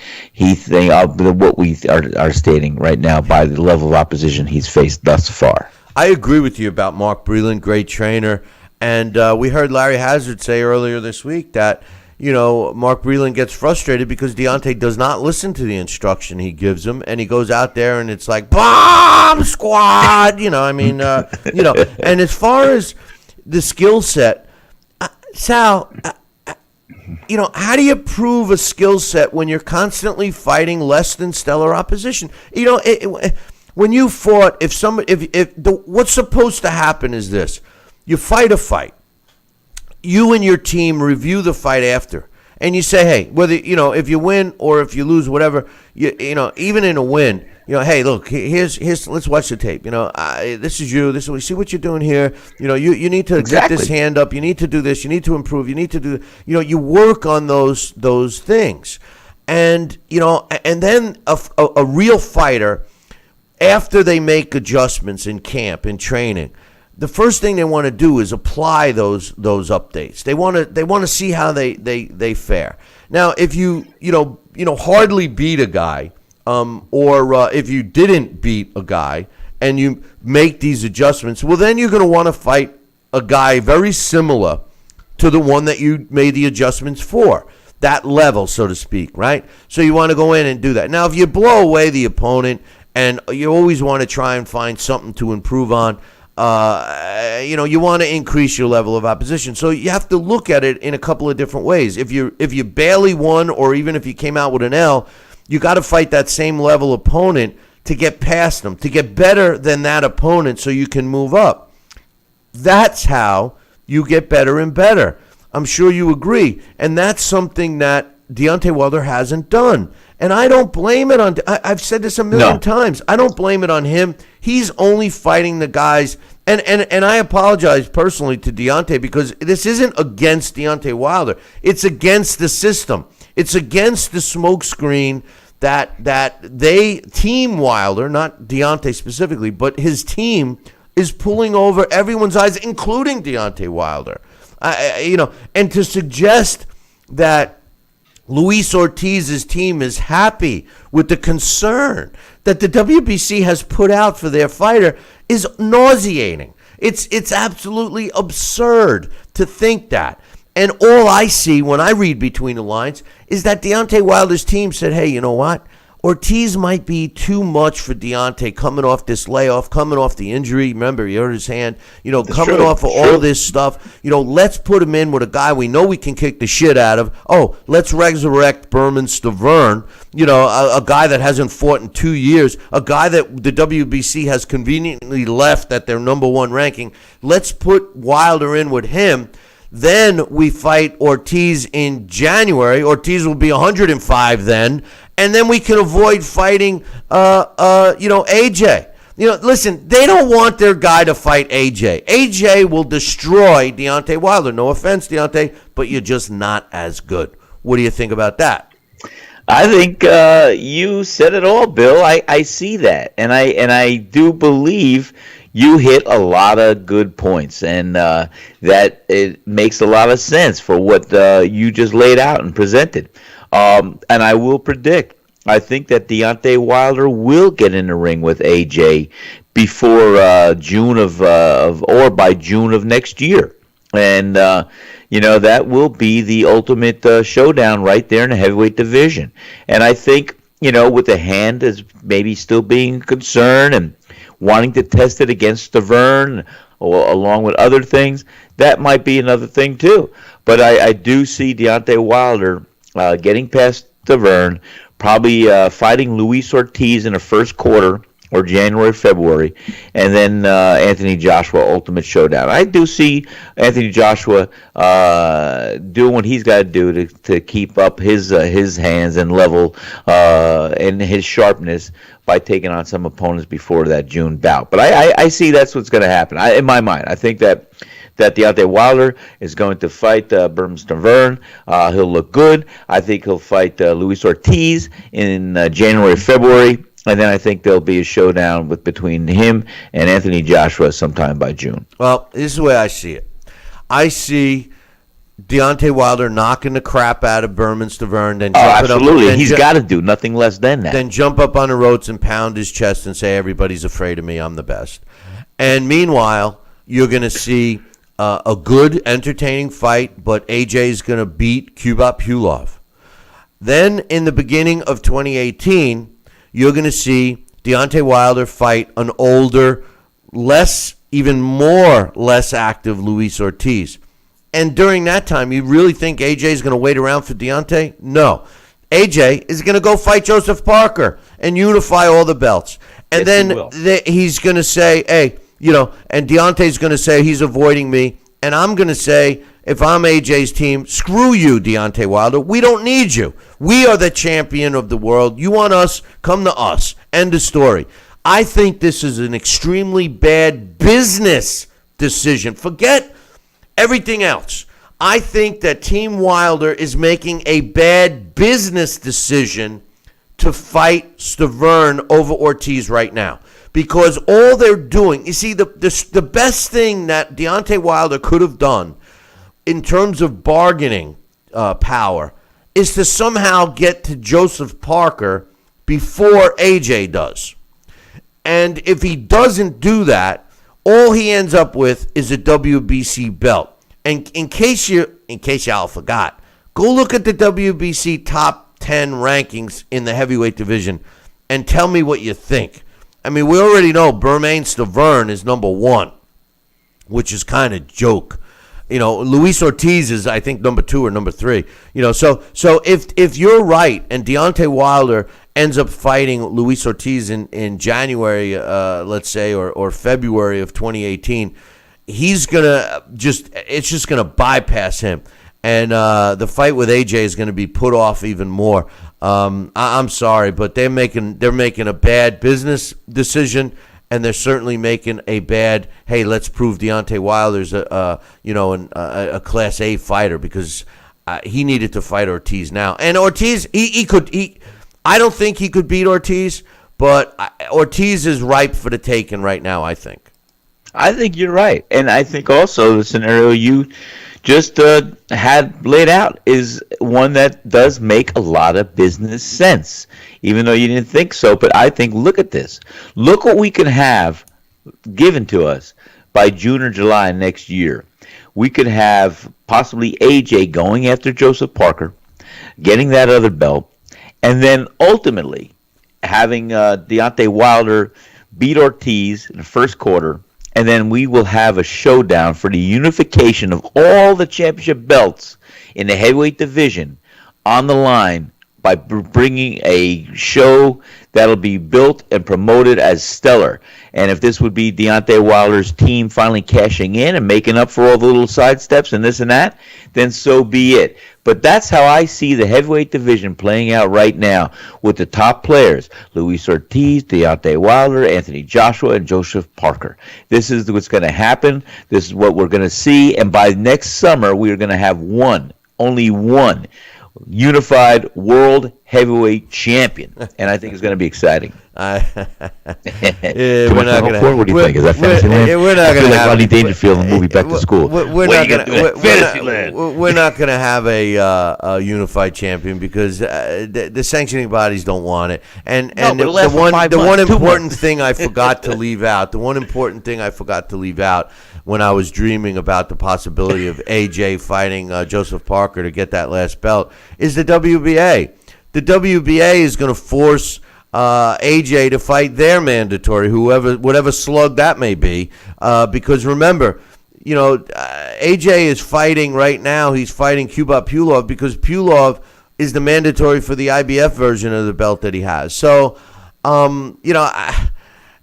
we are stating right now by the level of opposition he's faced thus far. I agree with you about Mark Breland, great trainer. And we heard Larry Hazard say earlier this week that, Mark Breland gets frustrated because Deontay does not listen to the instruction he gives him, and he goes out there and it's like, bomb squad, and as far as the skill set, Sal, how do you prove a skill set when you're constantly fighting less than stellar opposition? When you fought, what's supposed to happen is this: you fight a fight, you and your team review the fight after, and you say, hey, whether, if you win or if you lose, whatever, even in a win, hey, look, here's let's watch the tape. This is you. This is, see what you're doing here. You need to get this hand up. You need to do this. You need to improve. You need to do. You work on those things, and and then a real fighter, after they make adjustments in camp, in training, the first thing they want to do is apply those updates. They want to see how they fare. Now, if you hardly beat a guy, or if you didn't beat a guy and you make these adjustments, well, then you're going to want to fight a guy very similar to the one that you made the adjustments for, that level, so to speak, right? So you want to go in and do that. Now, if you blow away the opponent and you always want to try and find something to improve on, you want to increase your level of opposition. So you have to look at it in a couple of different ways. If you barely won, or even if you came out with an L, you got to fight that same level opponent to get past them, to get better than that opponent so you can move up. That's how you get better and better. I'm sure you agree. And that's something that Deontay Wilder hasn't done. And I don't blame it on, I've said this a million times, I don't blame it on him. He's only fighting the guys, and I apologize personally to Deontay, because this isn't against Deontay Wilder. It's against the system. It's against the smokescreen that Team Wilder, not Deontay specifically, but his team is pulling over everyone's eyes, including Deontay Wilder. And to suggest that Luis Ortiz's team is happy with the concern that the WBC has put out for their fighter is nauseating. It's absolutely absurd to think that. And all I see when I read between the lines is that Deontay Wilder's team said, hey, you know what? Ortiz might be too much for Deontay coming off this layoff, coming off the injury. Remember, he hurt his hand. Coming off of all this stuff. Let's put him in with a guy we know we can kick the shit out of. Oh, let's resurrect Berman Stavern, a guy that hasn't fought in 2 years, a guy that the WBC has conveniently left at their number one ranking. Let's put Wilder in with him. Then we fight Ortiz in January. Ortiz will be 105 then. And then we can avoid fighting, AJ. Listen, they don't want their guy to fight AJ. AJ will destroy Deontay Wilder. No offense, Deontay, but you're just not as good. What do you think about that? I think you said it all, Bill. I see that, and I do believe you hit a lot of good points, and that it makes a lot of sense for what you just laid out and presented. And I will predict, I think that Deontay Wilder will get in the ring with AJ before June or by June of next year. And, that will be the ultimate showdown right there in the heavyweight division. And I think, with the hand as maybe still being concerned and wanting to test it against Stavern or along with other things, that might be another thing too. But I do see Deontay Wilder getting past Stavern, probably fighting Luis Ortiz in the first quarter or January, February, and then Anthony Joshua Ultimate Showdown. I do see Anthony Joshua doing what he's got to do to keep up his hands and level and his sharpness by taking on some opponents before that June bout. But I see that's what's going to happen. In my mind, I think that Deontay Wilder is going to fight Berman Stavern. He'll look good. I think he'll fight Luis Ortiz in January, February. And then I think there'll be a showdown between him and Anthony Joshua sometime by June. Well, this is the way I see it. I see Deontay Wilder knocking the crap out of Berman Stavern. Then absolutely. He's got to do nothing less than that. Then jump up on the ropes and pound his chest and say, everybody's afraid of me, I'm the best. And meanwhile, you're going to see a good, entertaining fight, but AJ's going to beat Kubrat Pulev. Then in the beginning of 2018, you're going to see Deontay Wilder fight an older, less active Luis Ortiz. And during that time, you really think AJ is going to wait around for Deontay? No. AJ is going to go fight Joseph Parker and unify all the belts. And then he's going to say, hey, and Deontay's going to say he's avoiding me. And I'm going to say, if I'm AJ's team, screw you, Deontay Wilder. We don't need you. We are the champion of the world. You want us? Come to us. End of story. I think this is an extremely bad business decision. Forget everything else. I think that Team Wilder is making a bad business decision to fight Stavern over Ortiz right now. Because all they're doing, you see, the best thing that Deontay Wilder could have done in terms of bargaining power is to somehow get to Joseph Parker before AJ does. And if he doesn't do that, all he ends up with is a WBC belt. And in case y'all forgot, go look at the WBC top 10 rankings in the heavyweight division and tell me what you think. I mean, we already know Bermain Stavern is number 1, which is kind of joke. You know, Luis Ortiz is, I think, number 2 or number 3. You know, so if you're right and Deontay Wilder ends up fighting Luis Ortiz in January, let's say, or February of 2018, it's just gonna bypass him, and the fight with AJ is gonna be put off even more. I'm sorry, but they're making a bad business decision, and they're certainly making a bad. Hey, let's prove Deontay Wilder's a Class A fighter, because he needed to fight Ortiz now, and Ortiz I don't think he could beat Ortiz, but Ortiz is ripe for the taking right now, I think. I think you're right. And I think also the scenario you just had laid out is one that does make a lot of business sense, even though you didn't think so. But I think, look at this. Look what we can have given to us by June or July next year. We could have possibly AJ going after Joseph Parker, getting that other belt, and then ultimately having Deontay Wilder beat Ortiz in the first quarter, and then we will have a showdown for the unification of all the championship belts in the heavyweight division on the line by bringing a show that'll be built and promoted as stellar. And if this would be Deontay Wilder's team finally cashing in and making up for all the little sidesteps and this and that, then so be it. But that's how I see the heavyweight division playing out right now with the top players: Luis Ortiz, Deontay Wilder, Anthony Joshua, and Joseph Parker. This is what's going to happen. This is what we're going to see. And by next summer, we are going to have only one unified world heavyweight champion, and I think it's going to be exciting. We're not going to. What do you think? Is that Fantasyland? We're not going to have Rodney Dangerfield in the movie Back to School. We're not going to have a unified champion because the sanctioning bodies don't want it. And the one important thing I forgot to leave out. The one important thing I forgot to leave out when I was dreaming about the possibility of AJ fighting Joseph Parker to get that last belt is the WBA. The WBA is going to force AJ to fight their mandatory, whatever slug that may be, because remember, AJ is fighting right now. He's fighting Kubrat Pulev because Pulev is the mandatory for the IBF version of the belt that he has. So,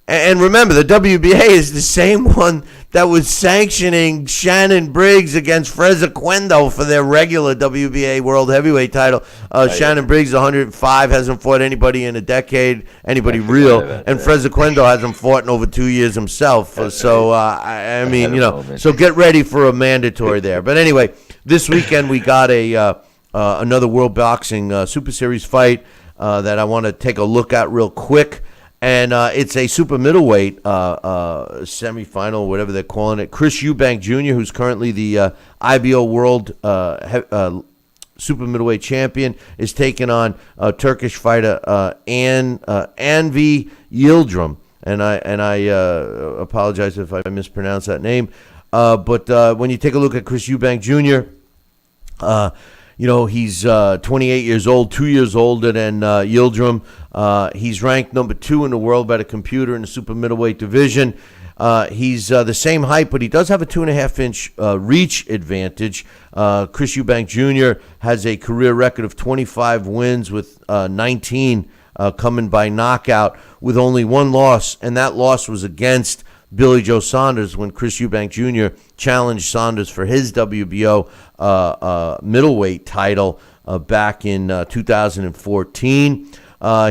and remember, the WBA is the same one that was sanctioning Shannon Briggs against Freza Cuendo for their regular WBA World Heavyweight title. Shannon Briggs, 105, hasn't fought anybody in a decade, anybody real, and Freza Cuendo hasn't fought in over 2 years himself. So, so get ready for a mandatory there. But anyway, this weekend we got another World Boxing Super Series fight that I want to take a look at real quick. And it's a super middleweight semifinal, whatever they're calling it. Chris Eubank Jr., who's currently the IBO World super middleweight champion, is taking on Turkish fighter Anvi Yildirim. And I apologize if I mispronounce that name. But when you take a look at Chris Eubank Jr., he's 28 years old, 2 years older than Yildirim. He's ranked number 2 in the world by the computer in the super middleweight division. He's the same height, but he does have a 2.5-inch reach advantage. Chris Eubank Jr. has a career record of 25 wins with 19 coming by knockout with only one loss, and that loss was against Billy Joe Saunders when Chris Eubank Jr. challenged Saunders for his WBO middleweight title back in 2014.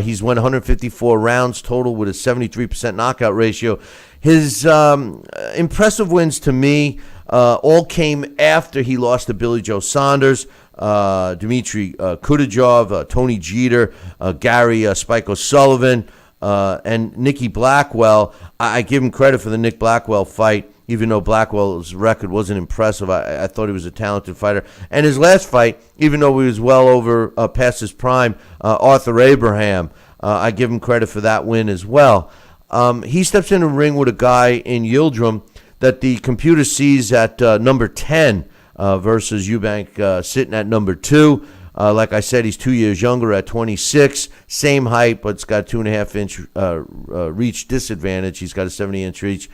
He's won 154 rounds total with a 73% knockout ratio. His impressive wins to me all came after he lost to Billy Joe Saunders, Dmitry Kudajov, Tony Jeter, Gary Spike O'Sullivan, and Nicky Blackwell. I give him credit for the Nick Blackwell fight, even though Blackwell's record wasn't impressive. I thought he was a talented fighter. And his last fight, even though he was well over past his prime, Arthur Abraham, I give him credit for that win as well. He steps in the ring with a guy in Yildirim that the computer sees at number 10 versus Eubank sitting at number 2. Like I said, he's 2 years younger at 26. Same height, but it's got 2.5-inch reach disadvantage. He's got a 70-inch reach.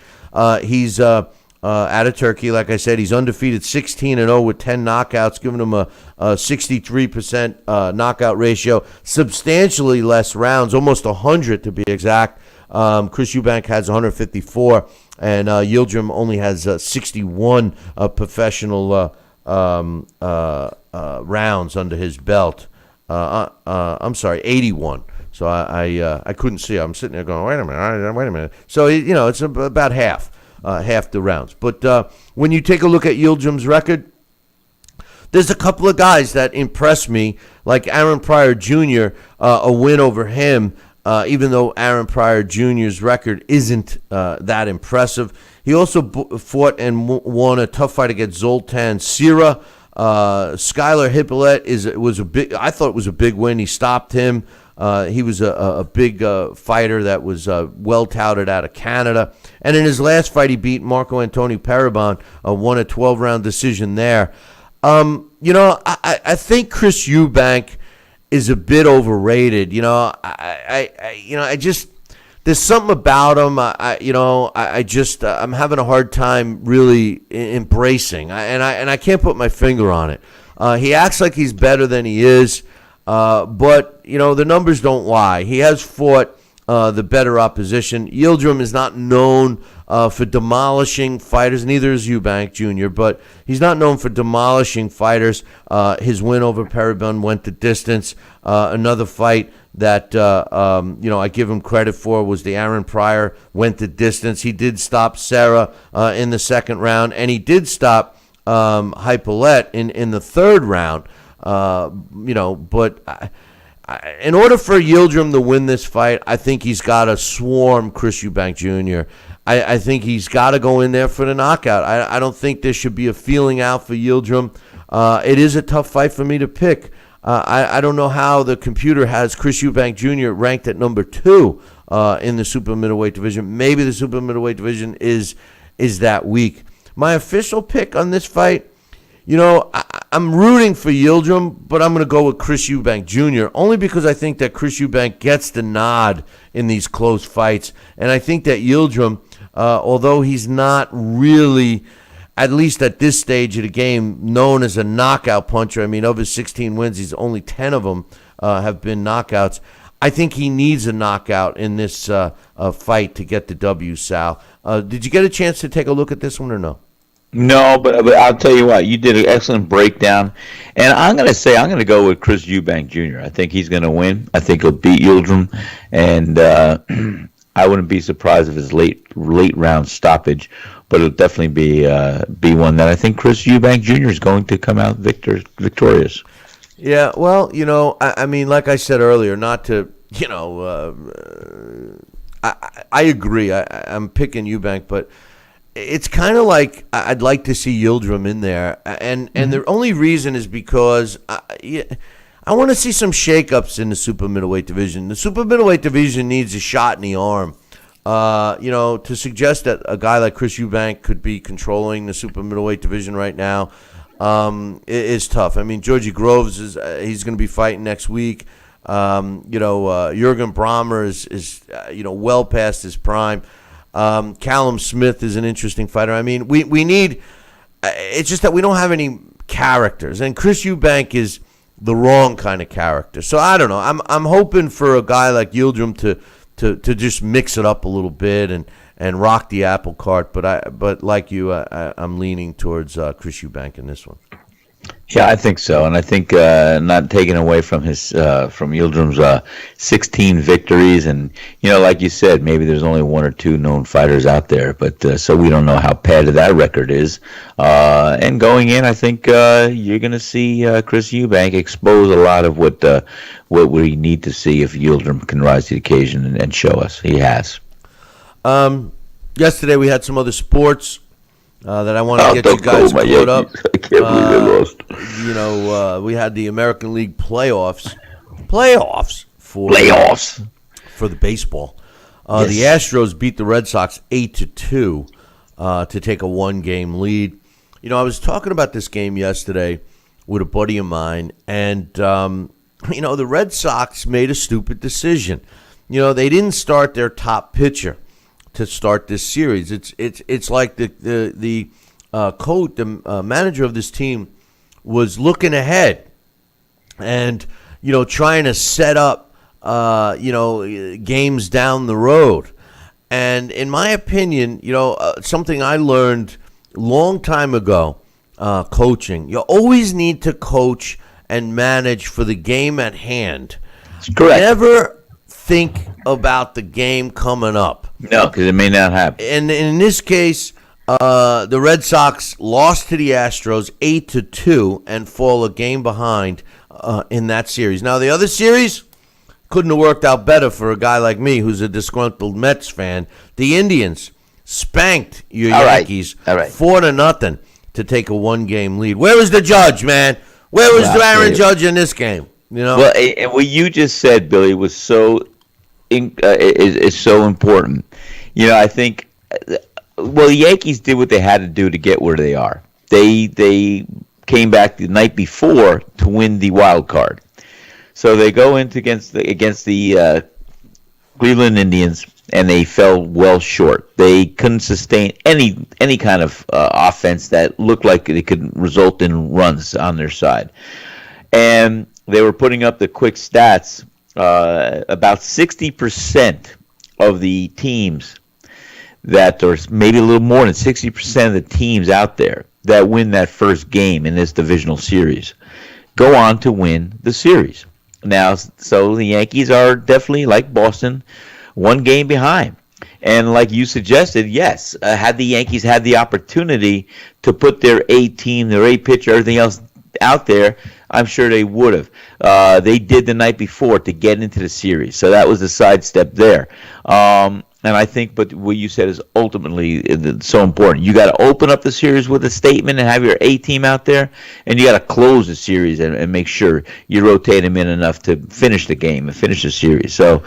He's out of Turkey. Like I said, he's undefeated 16-0 with 10 knockouts, giving him a 63% knockout ratio. Substantially less rounds, almost 100 to be exact. Chris Eubank has 154, and Yildirim only has 61 professional rounds under his belt. I'm sorry, 81. So I couldn't see. I'm sitting there going, wait a minute. So it's about half the rounds. But when you take a look at Yildirim's record, there's a couple of guys that impress me, like Aaron Pryor Jr., a win over him. Even though Aaron Pryor Jr.'s record isn't that impressive. He also fought and won a tough fight against Zoltan Sira. Skylar Hippolyte I thought it was a big win. He stopped him. He was a big fighter that was well touted out of Canada. And in his last fight, he beat Marco Antonio Parabon, won a 12-round decision there. I think Chris Eubank is a bit overrated. I just, there's something about him. I'm having a hard time really embracing, and I can't put my finger on it. He acts like he's better than he is, but the numbers don't lie. He has fought the better opposition. Yildirim is not known for demolishing fighters. Neither is Eubank Jr., but he's not known for demolishing fighters. His win over Parabon went the distance. Another fight that I give him credit for was the Aaron Pryor went the distance. He did stop Sarah in the second round, and he did stop Hippolyte in the third round. But in order for Yildirim to win this fight, I think he's got to swarm Chris Eubank Jr. I think he's got to go in there for the knockout. I don't think there should be a feeling out for Yildirim. It is a tough fight for me to pick. I don't know how the computer has Chris Eubank Jr. ranked at number 2 in the super middleweight division. Maybe the super middleweight division is that weak. My official pick on this fight, I'm rooting for Yildirim, but I'm going to go with Chris Eubank Jr. only because I think that Chris Eubank gets the nod in these close fights. And I think that Yildirim, although he's not really, at least at this stage of the game, known as a knockout puncher. I mean, of his 16 wins, he's only 10 of them have been knockouts. I think he needs a knockout in this fight to get the W, Sal. Did you get a chance to take a look at this one or no? No, but I'll tell you what, you did an excellent breakdown, and I'm going to go with Chris Eubank Jr. I think he's going to win. I think he'll beat Yildirim, and I wouldn't be surprised if it's late round stoppage, but it'll definitely be one that I think Chris Eubank Jr. is going to come out victorious. Yeah, well, I mean, like I said earlier, not to, I agree. I'm picking Eubank, but it's kind of like I'd like to see Yildirim in there, and the only reason is because I want to see some shakeups in the super middleweight division. The super middleweight division needs a shot in the arm. To suggest that a guy like Chris Eubank could be controlling the super middleweight division right now is tough. I mean, Georgie Groves he's going to be fighting next week. Jurgen Brahmer is well past his prime. Callum Smith is an interesting fighter. I mean, we need. It's just that we don't have any characters, and Chris Eubank is the wrong kind of character. So I don't know. I'm hoping for a guy like Yildirim to just mix it up a little bit and and rock the apple cart. But like you, I'm leaning towards Chris Eubank in this one. Yeah, I think so, and I think not taking away from his from Yildirim's 16 victories, and like you said, maybe there's only one or two known fighters out there, but so we don't know how padded that record is. And going in, I think you're going to see Chris Eubank expose a lot of what we need to see if Yildirim can rise to the occasion and show us. He has. Yesterday we had some other sports. That I want to get you guys caught up. I can't believe they lost. We had the American League playoffs for the baseball. Yes. The Astros beat the Red Sox 8-2 to take a 1-game lead. I was talking about this game yesterday with a buddy of mine, and the Red Sox made a stupid decision. They didn't start their top pitcher to start this series. It's like the coach, the manager of this team was looking ahead and trying to set up games down the road. And in my opinion, something I learned long time ago, coaching, you always need to coach and manage for the game at hand. Correct. Never think about the game coming up. No, because it may not happen. And in this case, the Red Sox lost to the Astros 8-2 and fall a game behind in that series. Now, the other series couldn't have worked out better for a guy like me who's a disgruntled Mets fan. The Indians spanked your Yankees 4-0 to take a 1-game lead. Where was the judge, man? Where was the Aaron Judge in this game? Well, and what you just said, Billy, was is so important. I think, the Yankees did what they had to do to get where they are. They came back the night before to win the wild card. So they go into against the Cleveland Indians, and they fell well short. They couldn't sustain any kind of offense that looked like it could result in runs on their side. And they were putting up the quick stats. About 60% of the teams or maybe a little more than 60% of the teams out there that win that first game in this divisional series go on to win the series. Now, so the Yankees are definitely, like Boston, 1 game behind. And like you suggested, yes, had the Yankees had the opportunity to put their A team, their A pitcher, everything else out there, I'm sure they would have. They did the night before to get into the series, so that was a sidestep there. And I think, but what you said is ultimately so important. You got to open up the series with a statement and have your A team out there, and you got to close the series and make sure you rotate them in enough to finish the game and finish the series. So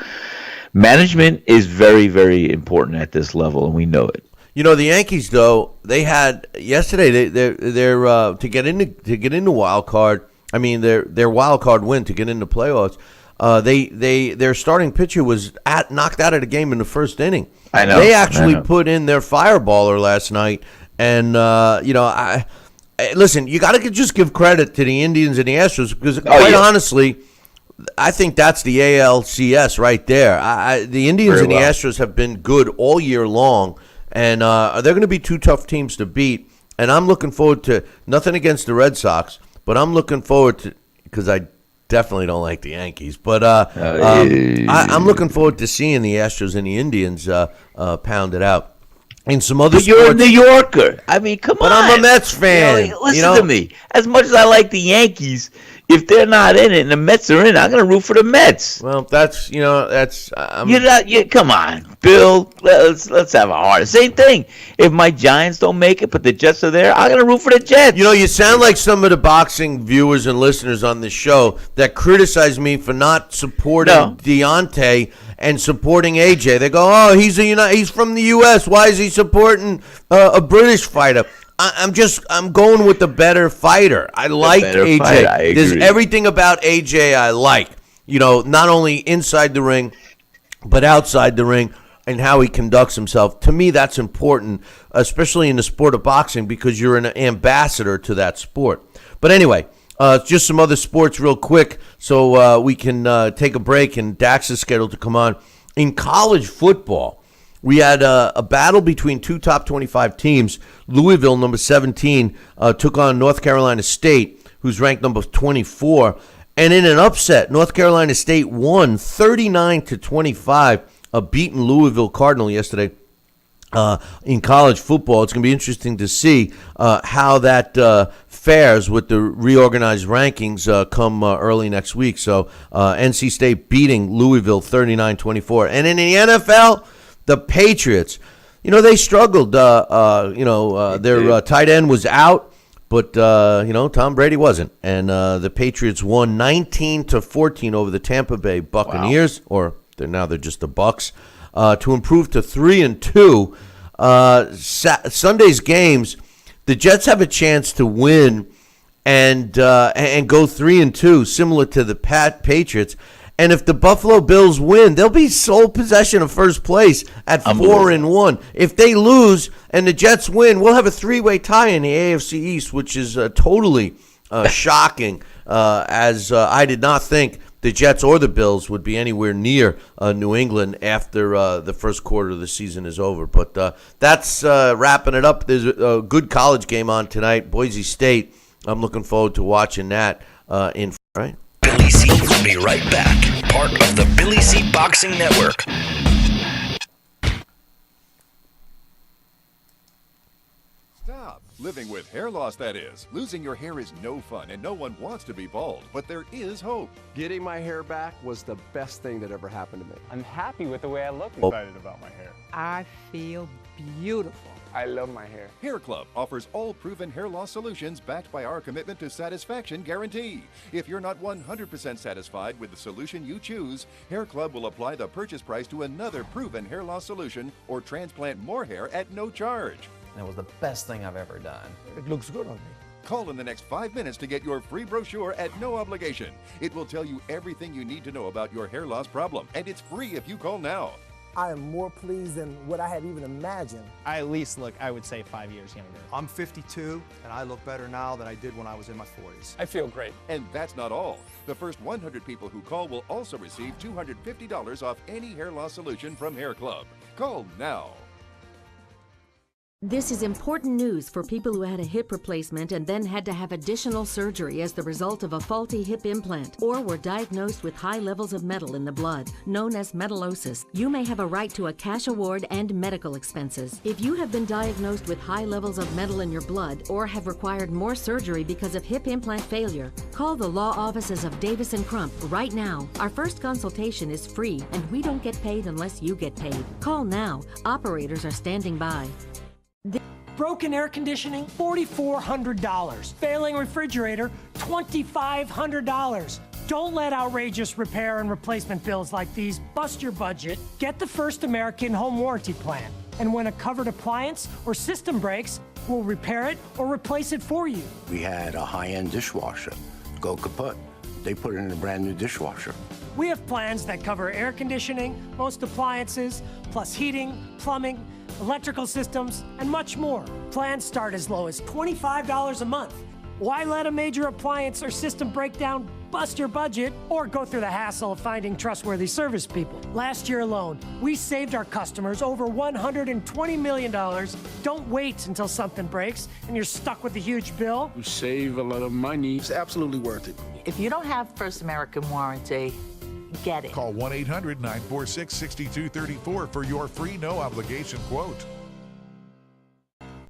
management is very, very important at this level, and we know it. The Yankees, though, they had yesterday. They're to get into wild card. I mean, their wild card win to get into playoffs. Their starting pitcher was knocked out of the game in the first inning. I know. They actually put in their fireballer last night, and listen, you got to just give credit to the Indians and the Astros because, honestly, I think that's the ALCS right there. The Indians and the Astros have been good all year long. And they're going to be 2 tough teams to beat. And I'm looking forward to nothing against the Red Sox, but I'm looking forward to, because I definitely don't like the Yankees, but I'm looking forward to seeing the Astros and the Indians pound it out. And some other sports. You're a New Yorker. I mean, come on. But I'm a Mets fan. Listen to me. As much as I like the Yankees, if they're not in it and the Mets are in it, I'm going to root for the Mets. Well, that's. You're not. Come on, Bill. Let's have a heart. Same thing. If my Giants don't make it, but the Jets are there, I'm going to root for the Jets. You sound like some of the boxing viewers and listeners on this show that criticize me for not supporting Deontay and supporting AJ. They go, "Oh, he's from the U.S. Why is he supporting a British fighter?" I'm going with the better fighter. I like AJ. There's everything about AJ I like. Not only inside the ring, but outside the ring, and how he conducts himself. To me, that's important, especially in the sport of boxing, because you're an ambassador to that sport. But anyway, just some other sports real quick, so we can take a break, and Dax is scheduled to come on. In college football, we had a battle between two top 25 teams. Louisville, number 17, took on North Carolina State, who's ranked number 24. And in an upset, North Carolina State won 39-25, beating Louisville Cardinal yesterday in college football. It's going to be interesting to see how that fares with the reorganized rankings come early next week. So NC State beating Louisville 39-24. And in the NFL, the Patriots, they struggled. Their tight end was out. But, Tom Brady wasn't. And the Patriots won 19-14 over the Tampa Bay Buccaneers, or they're just the Bucs, to improve to 3-2. Sunday's games, the Jets have a chance to win and go 3-2, similar to the Patriots. And if the Buffalo Bills win, they'll be sole possession of first place at 4-1. If they lose and the Jets win, we'll have a three-way tie in the AFC East, which is totally shocking, as I did not think the Jets or the Bills would be anywhere near New England after the first quarter of the season is over. But that's wrapping it up. There's a good college game on tonight, Boise State. I'm looking forward to watching that right? Billy C will be right back. Part of the Billy C Boxing Network. Stop. Living with hair loss, that is. Losing your hair is no fun, and no one wants to be bald. But there is hope. Getting my hair back was the best thing that ever happened to me. I'm happy with the way I look. Excited about my hair. I feel beautiful. I love my hair. Hair Club offers all proven hair loss solutions backed by our commitment to satisfaction guarantee. If you're not 100% satisfied with the solution you choose, Hair Club will apply the purchase price to another proven hair loss solution or transplant more hair at no charge. It was the best thing I've ever done. It looks good on me. Call in the next 5 minutes to get your free brochure at no obligation. It will tell you everything you need to know about your hair loss problem, and it's free if you call now. I am more pleased than what I had even imagined. I at least look, I would say, 5 years younger. I'm 52, and I look better now than I did when I was in my 40s. I feel great. And that's not all. The first 100 people who call will also receive $250 off any hair loss solution from Hair Club. Call now. This is important news for people who had a hip replacement and then had to have additional surgery as the result of a faulty hip implant, or were diagnosed with high levels of metal in the blood, known as metallosis. You may have a right to a cash award and medical expenses. If you have been diagnosed with high levels of metal in your blood or have required more surgery because of hip implant failure, call the law offices of Davis & Crump right now. Our first consultation is free, and we don't get paid unless you get paid. Call now. Operators are standing by. Broken air conditioning, $4,400. Failing refrigerator, $2,500. Don't let outrageous repair and replacement bills like these bust your budget. Get the First American Home Warranty Plan. And when a covered appliance or system breaks, we'll repair it or replace it for you. We had a high-end dishwasher go kaput. They put it in a brand new dishwasher. We have plans that cover air conditioning, most appliances, plus heating, plumbing, electrical systems, and much more. Plans start as low as $25 a month. Why let a major appliance or system breakdown bust your budget or go through the hassle of finding trustworthy service people? Last year alone, we saved our customers over $120 million. Don't wait until something breaks and you're stuck with a huge bill. You save a lot of money. It's absolutely worth it. If you don't have First American Warranty, get it. Call 1-800-946-6234 for your free no-obligation quote.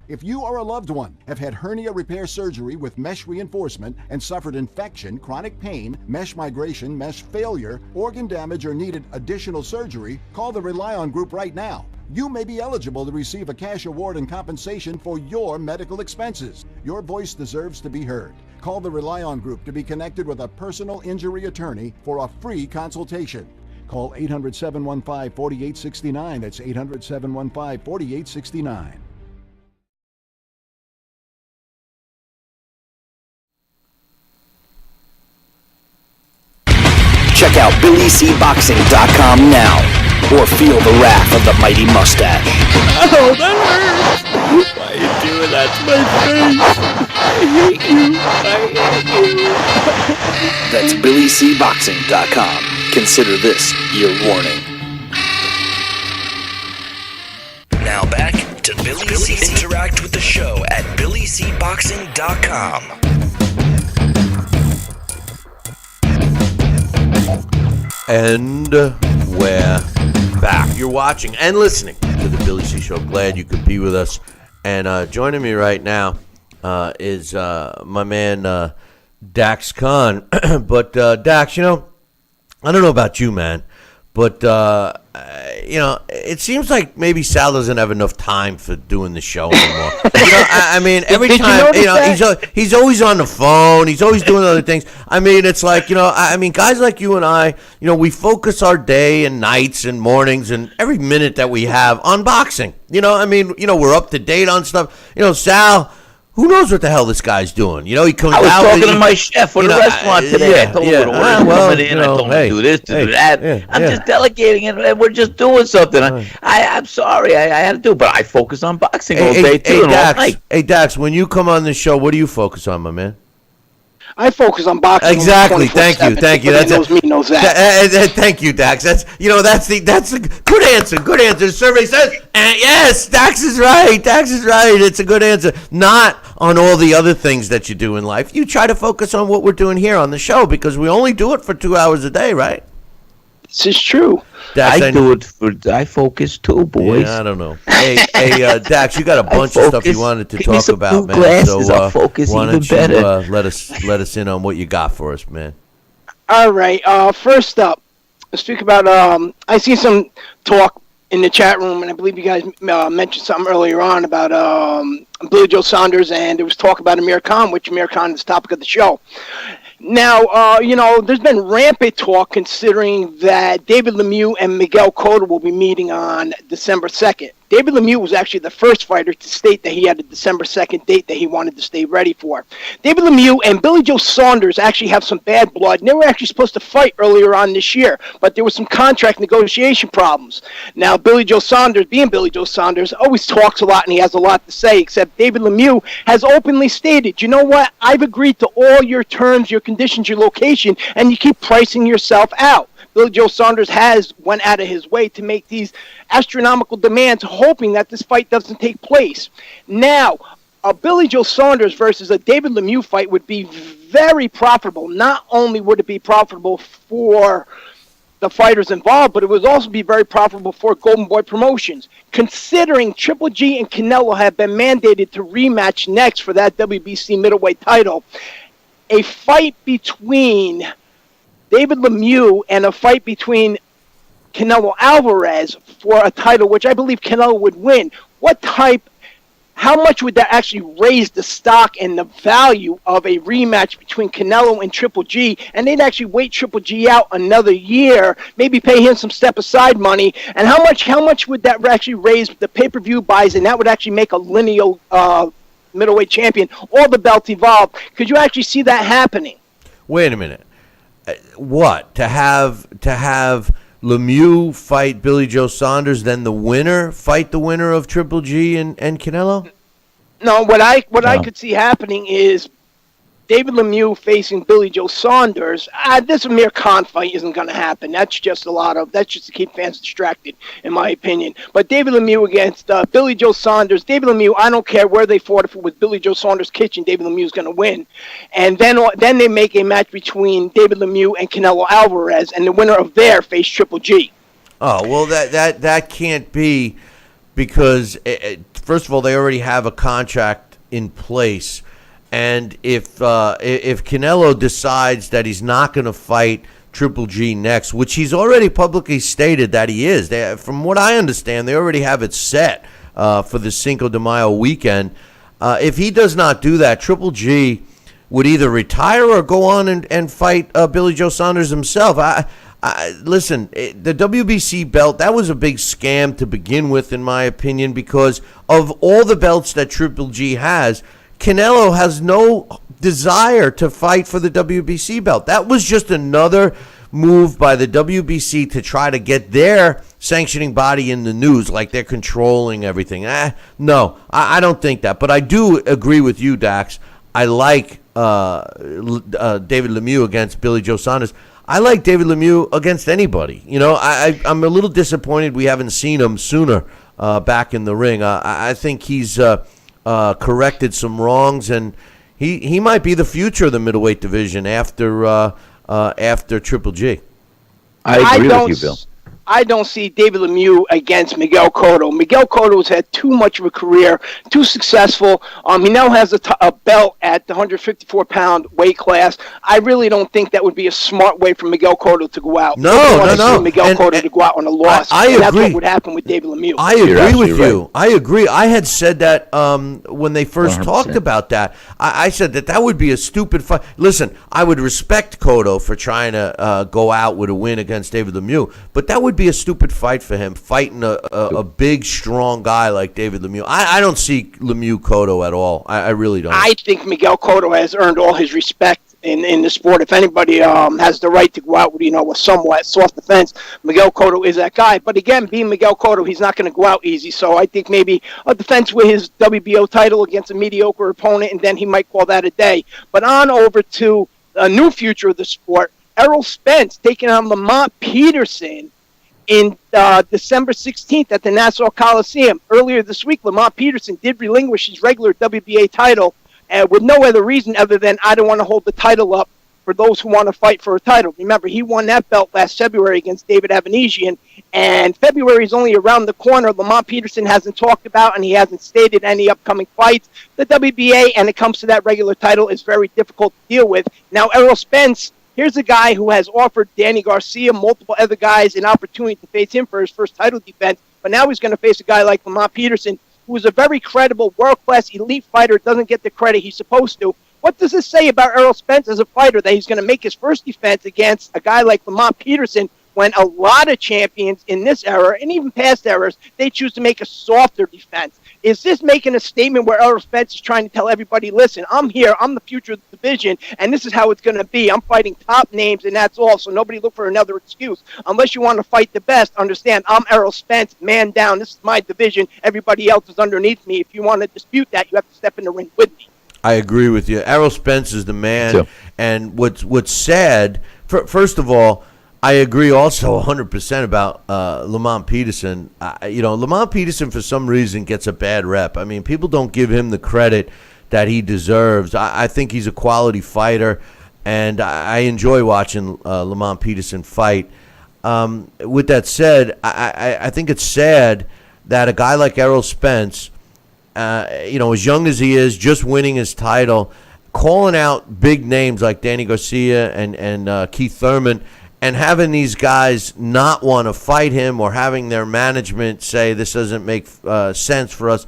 If you or a loved one have had hernia repair surgery with mesh reinforcement and suffered infection, chronic pain, mesh migration, mesh failure, organ damage, or needed additional surgery, call the Rely On Group right now. You may be eligible to receive a cash award and compensation for your medical expenses. Your voice deserves to be heard. Call the Rely On Group to be connected with a personal injury attorney for a free consultation. Call 800-715-4869. That's 800-715-4869. Check out BillyCBoxing.com now, or feel the wrath of the mighty mustache. Oh, that hurts! Why are you doing that to my face? I hate you. That's BillyCBoxing.com. Consider this your warning. Billy C. Interact with the show at BillyCBoxing.com. And we're back. You're watching and listening to the Billy C. Show. Glad you could be with us. And joining me right now is my man Dax Khan. But Dax, I don't know about you, man, but it seems like maybe Sal doesn't have enough time for doing the show anymore. I mean, every time he's always on the phone. He's always doing other things. I mean, it's like guys like you and I, we focus our day and nights and mornings and every minute that we have on boxing. We're up to date on stuff. Sal. Who knows what the hell this guy's doing? He comes out. I was talking to my chef for the restaurant today. I told him what orders coming in. I told him to do this, to do that. I'm just delegating it, and we're just doing something. I'm sorry. I had to do it, but I focus on boxing all day, too, and all night. Hey, Dax, when you come on the show, what do you focus on, my man? I focus on boxing. Exactly. Thank you. Thank you, Dax. That's a good answer. Good answer. The survey says, yes, Dax is right. It's a good answer. Not on all the other things that you do in life. You try to focus on what we're doing here on the show because we only do it for 2 hours a day, right? This is true. Dax, I focus too, boys. Yeah, I don't know. Hey, Dax, you got a bunch of stuff you wanted to talk about, man. Glasses, I'll focus why even don't better. you let us in on what you got for us, man? All right. First up, let's speak about. I see some talk in the chat room, and I believe you guys mentioned something earlier on about Billy Joe Saunders, and there was talk about Amir Khan, which Amir Khan is the topic of the show. Now, there's been rampant talk considering that David Lemieux and Miguel Cotto will be meeting on December 2nd. David Lemieux was actually the first fighter to state that he had a December 2nd date that he wanted to stay ready for. David Lemieux and Billy Joe Saunders actually have some bad blood, and they were actually supposed to fight earlier on this year, but there was some contract negotiation problems. Now, Billy Joe Saunders, being Billy Joe Saunders, always talks a lot and he has a lot to say, except David Lemieux has openly stated, you know what, I've agreed to all your terms, your conditions, your location, and you keep pricing yourself out. Billy Joe Saunders has went out of his way to make these astronomical demands, hoping that this fight doesn't take place. Now, a Billy Joe Saunders versus a David Lemieux fight would be very profitable. Not only would it be profitable for the fighters involved, but it would also be very profitable for Golden Boy Promotions. Considering Triple G and Canelo have been mandated to rematch next for that WBC middleweight title, a fight between David Lemieux and a fight between Canelo Alvarez for a title, which I believe Canelo would win. How much would that actually raise the stock and the value of a rematch between Canelo and Triple G? And they'd actually wait Triple G out another year, maybe pay him some step-aside money. And how much would that actually raise the pay-per-view buys? And that would actually make a lineal middleweight champion. All the belts evolved. Could you actually see that happening? Wait a minute. What? To have Lemieux fight Billy Joe Saunders, then the winner fight the winner of Triple G and Canelo? No, what I could see happening is David Lemieux facing Billy Joe Saunders. This Amir Khan fight isn't going to happen. That's just to keep fans distracted, in my opinion. But David Lemieux against Billy Joe Saunders. David Lemieux, I don't care where they fought. If it was Billy Joe Saunders' kitchen, David Lemieux is going to win. And then they make a match between David Lemieux and Canelo Alvarez, and the winner of there face Triple G. Oh, well, that can't be because, first of all, they already have a contract in place. And if Canelo decides that he's not going to fight Triple G next, which he's already publicly stated that he is, from what I understand, they already have it set for the Cinco de Mayo weekend. If he does not do that, Triple G would either retire or go on and fight Billy Joe Saunders himself. Listen, the WBC belt, that was a big scam to begin with, in my opinion, because of all the belts that Triple G has, Canelo has no desire to fight for the WBC belt. That was just another move by the WBC to try to get their sanctioning body in the news, like they're controlling everything. No, I don't think that. But I do agree with you, Dax. I like David Lemieux against Billy Joe Saunders. I like David Lemieux against anybody. I'm a little disappointed we haven't seen him sooner back in the ring. I think he's corrected some wrongs, and he might be the future of the middleweight division after Triple G. I agree with you, Bill. I don't see David Lemieux against Miguel Cotto. Miguel Cotto has had too much of a career, too successful. He now has a belt at the 154-pound weight class. I really don't think that would be a smart way for Miguel Cotto to go out. No. Miguel Cotto to go out on a loss. I agree. That's what would happen with David Lemieux. I agree with you. Right. I agree. I had said that when they first 100%. Talked about that. I said that would be a stupid fight. Listen, I would respect Cotto for trying to go out with a win against David Lemieux, but that would be a stupid fight for him, fighting a big, strong guy like David Lemieux. I don't see Lemieux Cotto at all. I really don't. I think Miguel Cotto has earned all his respect in the sport. If anybody has the right to go out with a somewhat soft defense, Miguel Cotto is that guy. But again, being Miguel Cotto, he's not going to go out easy. So I think maybe a defense with his WBO title against a mediocre opponent, and then he might call that a day. But on over to a new future of the sport, Errol Spence taking on Lamont Peterson in December 16th at the Nassau Coliseum. Earlier this week, Lamont Peterson did relinquish his regular WBA title with no other reason other than I don't want to hold the title up for those who want to fight for a title. Remember, he won that belt last February against David Avanesian, and February is only around the corner. Lamont Peterson hasn't talked about and he hasn't stated any upcoming fights. The WBA, and it comes to that regular title, is very difficult to deal with. Now, Errol Spence, here's a guy who has offered Danny Garcia, multiple other guys, an opportunity to face him for his first title defense. But now he's going to face a guy like Lamont Peterson, who is a very credible, world-class, elite fighter, doesn't get the credit he's supposed to. What does this say about Errol Spence as a fighter, that he's going to make his first defense against a guy like Lamont Peterson, when a lot of champions in this era, and even past eras, they choose to make a softer defense? Is this making a statement where Errol Spence is trying to tell everybody, listen, I'm here, I'm the future of the division, and this is how it's going to be. I'm fighting top names, and that's all, so nobody look for another excuse. Unless you want to fight the best, understand, I'm Errol Spence, man down, this is my division, everybody else is underneath me. If you want to dispute that, you have to step in the ring with me. I agree with you. Errol Spence is the man, and what's sad, first of all, I agree also 100% about Lamont Peterson. Lamont Peterson, for some reason, gets a bad rep. I mean, people don't give him the credit that he deserves. I think he's a quality fighter, and I enjoy watching Lamont Peterson fight. With that said, I think it's sad that a guy like Errol Spence, as young as he is, just winning his title, calling out big names like Danny Garcia and Keith Thurman, and having these guys not want to fight him, or having their management say this doesn't make sense for us,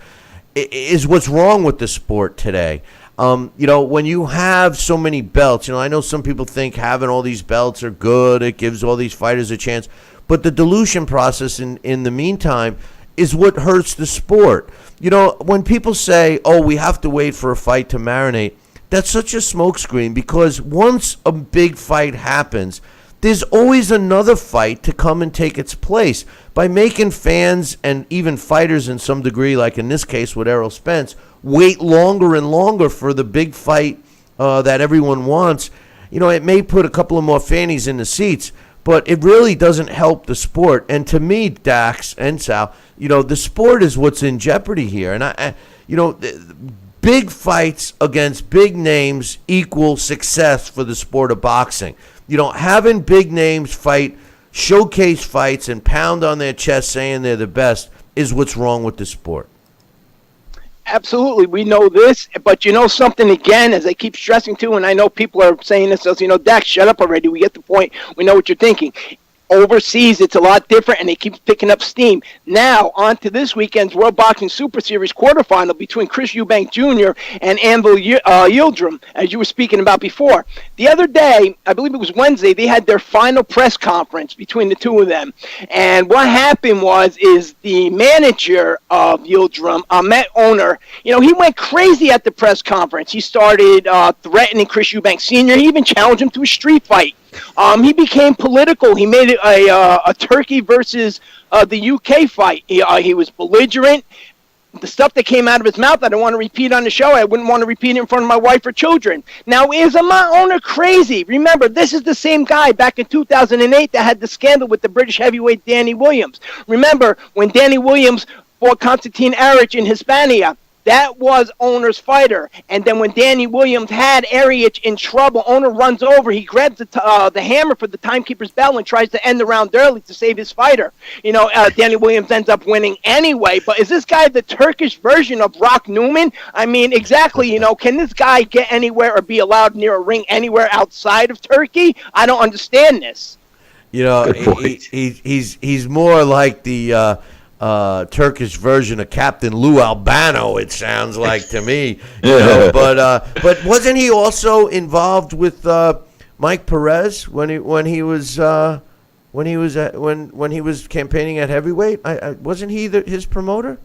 is what's wrong with the sport today. When you have so many belts, I know some people think having all these belts are good, it gives all these fighters a chance, but the dilution process in the meantime is what hurts the sport. When people say, oh, we have to wait for a fight to marinate, that's such a smokescreen, because once a big fight happens, there's always another fight to come and take its place. By making fans and even fighters in some degree, like in this case with Errol Spence, wait longer and longer for the big fight that everyone wants, it may put a couple of more fannies in the seats, but it really doesn't help the sport. And to me, Dax and Sal, the sport is what's in jeopardy here. And big fights against big names equal success for the sport of boxing. Having big names fight, showcase fights, and pound on their chest saying they're the best is what's wrong with the sport. Absolutely, we know this, but something again, as I keep stressing too, and I know people are saying this, as Dax, shut up already, we get the point, we know what you're thinking. Overseas, it's a lot different, and they keep picking up steam. Now, on to this weekend's World Boxing Super Series quarterfinal between Chris Eubank Jr. and Anvil Yildirim, as you were speaking about before. The other day, I believe it was Wednesday, they had their final press conference between the two of them. And what happened is the manager of Yildirim, Ahmet Oner, he went crazy at the press conference. He started threatening Chris Eubank Sr. He even challenged him to a street fight. He became political. He made it a Turkey versus the UK fight. He was belligerent. The stuff that came out of his mouth, I don't want to repeat on the show. I wouldn't want to repeat it in front of my wife or children. Now, is Ahmet Oner crazy? Remember, this is the same guy back in 2008 that had the scandal with the British heavyweight Danny Williams. Remember, when Danny Williams fought Konstantin Aric in Hispania. That was Owner's fighter. And then when Danny Williams had Aric in trouble, Owner runs over. He grabs the hammer for the timekeeper's bell and tries to end the round early to save his fighter. Danny Williams ends up winning anyway. But is this guy the Turkish version of Rock Newman? I mean, exactly. Can this guy get anywhere or be allowed near a ring anywhere outside of Turkey? I don't understand this. He's more like the Turkish version of Captain Lou Albano, it sounds like to me. But wasn't he also involved with Mike Perez when he was campaigning at heavyweight? Wasn't he his promoter?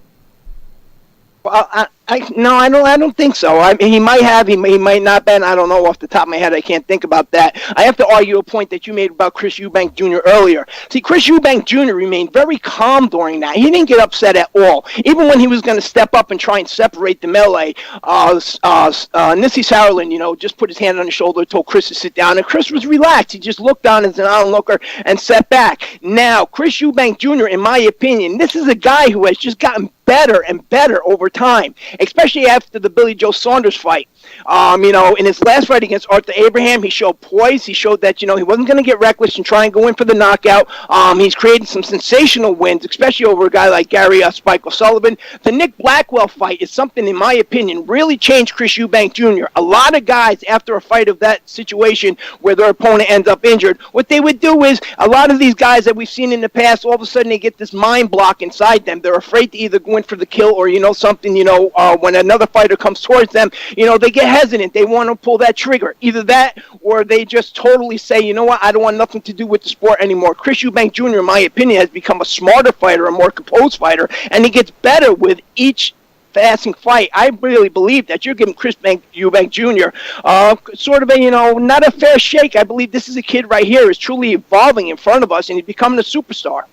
Well, no, I don't think so. He might have, he might not been. I don't know off the top of my head. I can't think about that. I have to argue a point that you made about Chris Eubank Jr. earlier. See, Chris Eubank Jr. remained very calm during that. He didn't get upset at all. Even when he was going to step up and try and separate the melee, Nissi Sauerland, just put his hand on his shoulder, told Chris to sit down, and Chris was relaxed. He just looked on as an onlooker and sat back. Now, Chris Eubank Jr., in my opinion, this is a guy who has just gotten better and better over time, especially after the Billy Joe Saunders fight. In his last fight against Arthur Abraham, he showed poise. He showed that, he wasn't going to get reckless and try and go in for the knockout. He's created some sensational wins, especially over a guy like Gary Spike O'Sullivan. The Nick Blackwell fight is something, in my opinion, really changed Chris Eubank Jr. A lot of guys, after a fight of that situation where their opponent ends up injured, what they would do is, a lot of these guys that we've seen in the past, all of a sudden they get this mind block inside them. They're afraid to either go in for the kill or, when another fighter comes towards them, they get hesitant. They want to pull that trigger. Either that or they just totally say, you know what, I don't want nothing to do with the sport anymore. Chris Eubank Jr., in my opinion, has become a smarter fighter, a more composed fighter, and he gets better with each passing fight. I really believe that you're giving Chris Eubank Jr. Sort of a, not a fair shake. I believe this is a kid right here who's truly evolving in front of us, and he's becoming a superstar.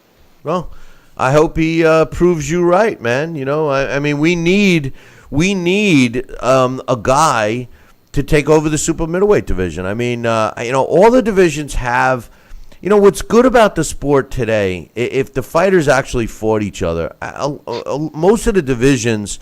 Well, I hope he proves you right, man. I mean, we need a guy to take over the super middleweight division. I mean, all the divisions have, what's good about the sport today, if the fighters actually fought each other, most of the divisions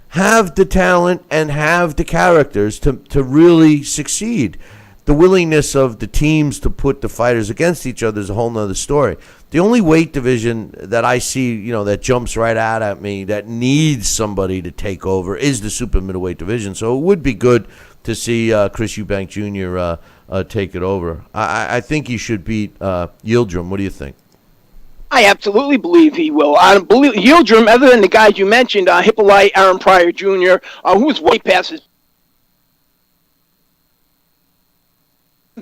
have the talent and have the characters to really succeed. The willingness of the teams to put the fighters against each other is a whole nother story. The only weight division that I see, that jumps right out at me that needs somebody to take over is the super middleweight division. So it would be good to see Chris Eubank Jr. Take it over. I think he should beat Yildirim. What do you think? I absolutely believe he will. I believe Yildirim, other than the guys you mentioned, Hippolyte, Aaron Pryor Jr., who's way past his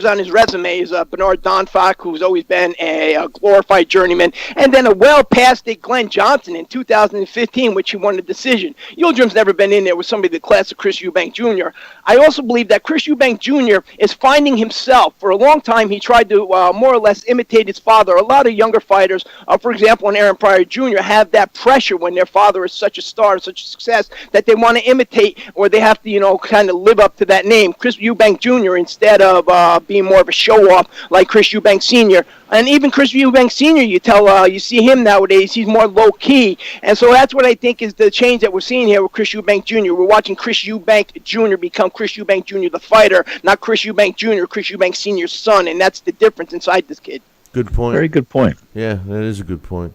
on his resume is Bernard Donfak, who's always been a glorified journeyman, and then a well-past Glenn Johnson in 2015, which he won the decision. Yildirim's never been in there with somebody the class of Chris Eubank Jr. I also believe that Chris Eubank Jr. is finding himself. For a long time, he tried to more or less imitate his father. A lot of younger fighters, for example, and Aaron Pryor Jr., have that pressure when their father is such a star, such a success, that they want to imitate, or they have to, kind of live up to that name. Chris Eubank Jr., instead of being more of a show-off like Chris Eubank Sr. And even Chris Eubank Sr., you see him nowadays, he's more low-key. And so that's what I think is the change that we're seeing here with Chris Eubank Jr. We're watching Chris Eubank Jr. become Chris Eubank Jr. the fighter, not Chris Eubank Jr., Chris Eubank Sr.'s son, and that's the difference inside this kid. Good point. Very good point. Yeah, that is a good point.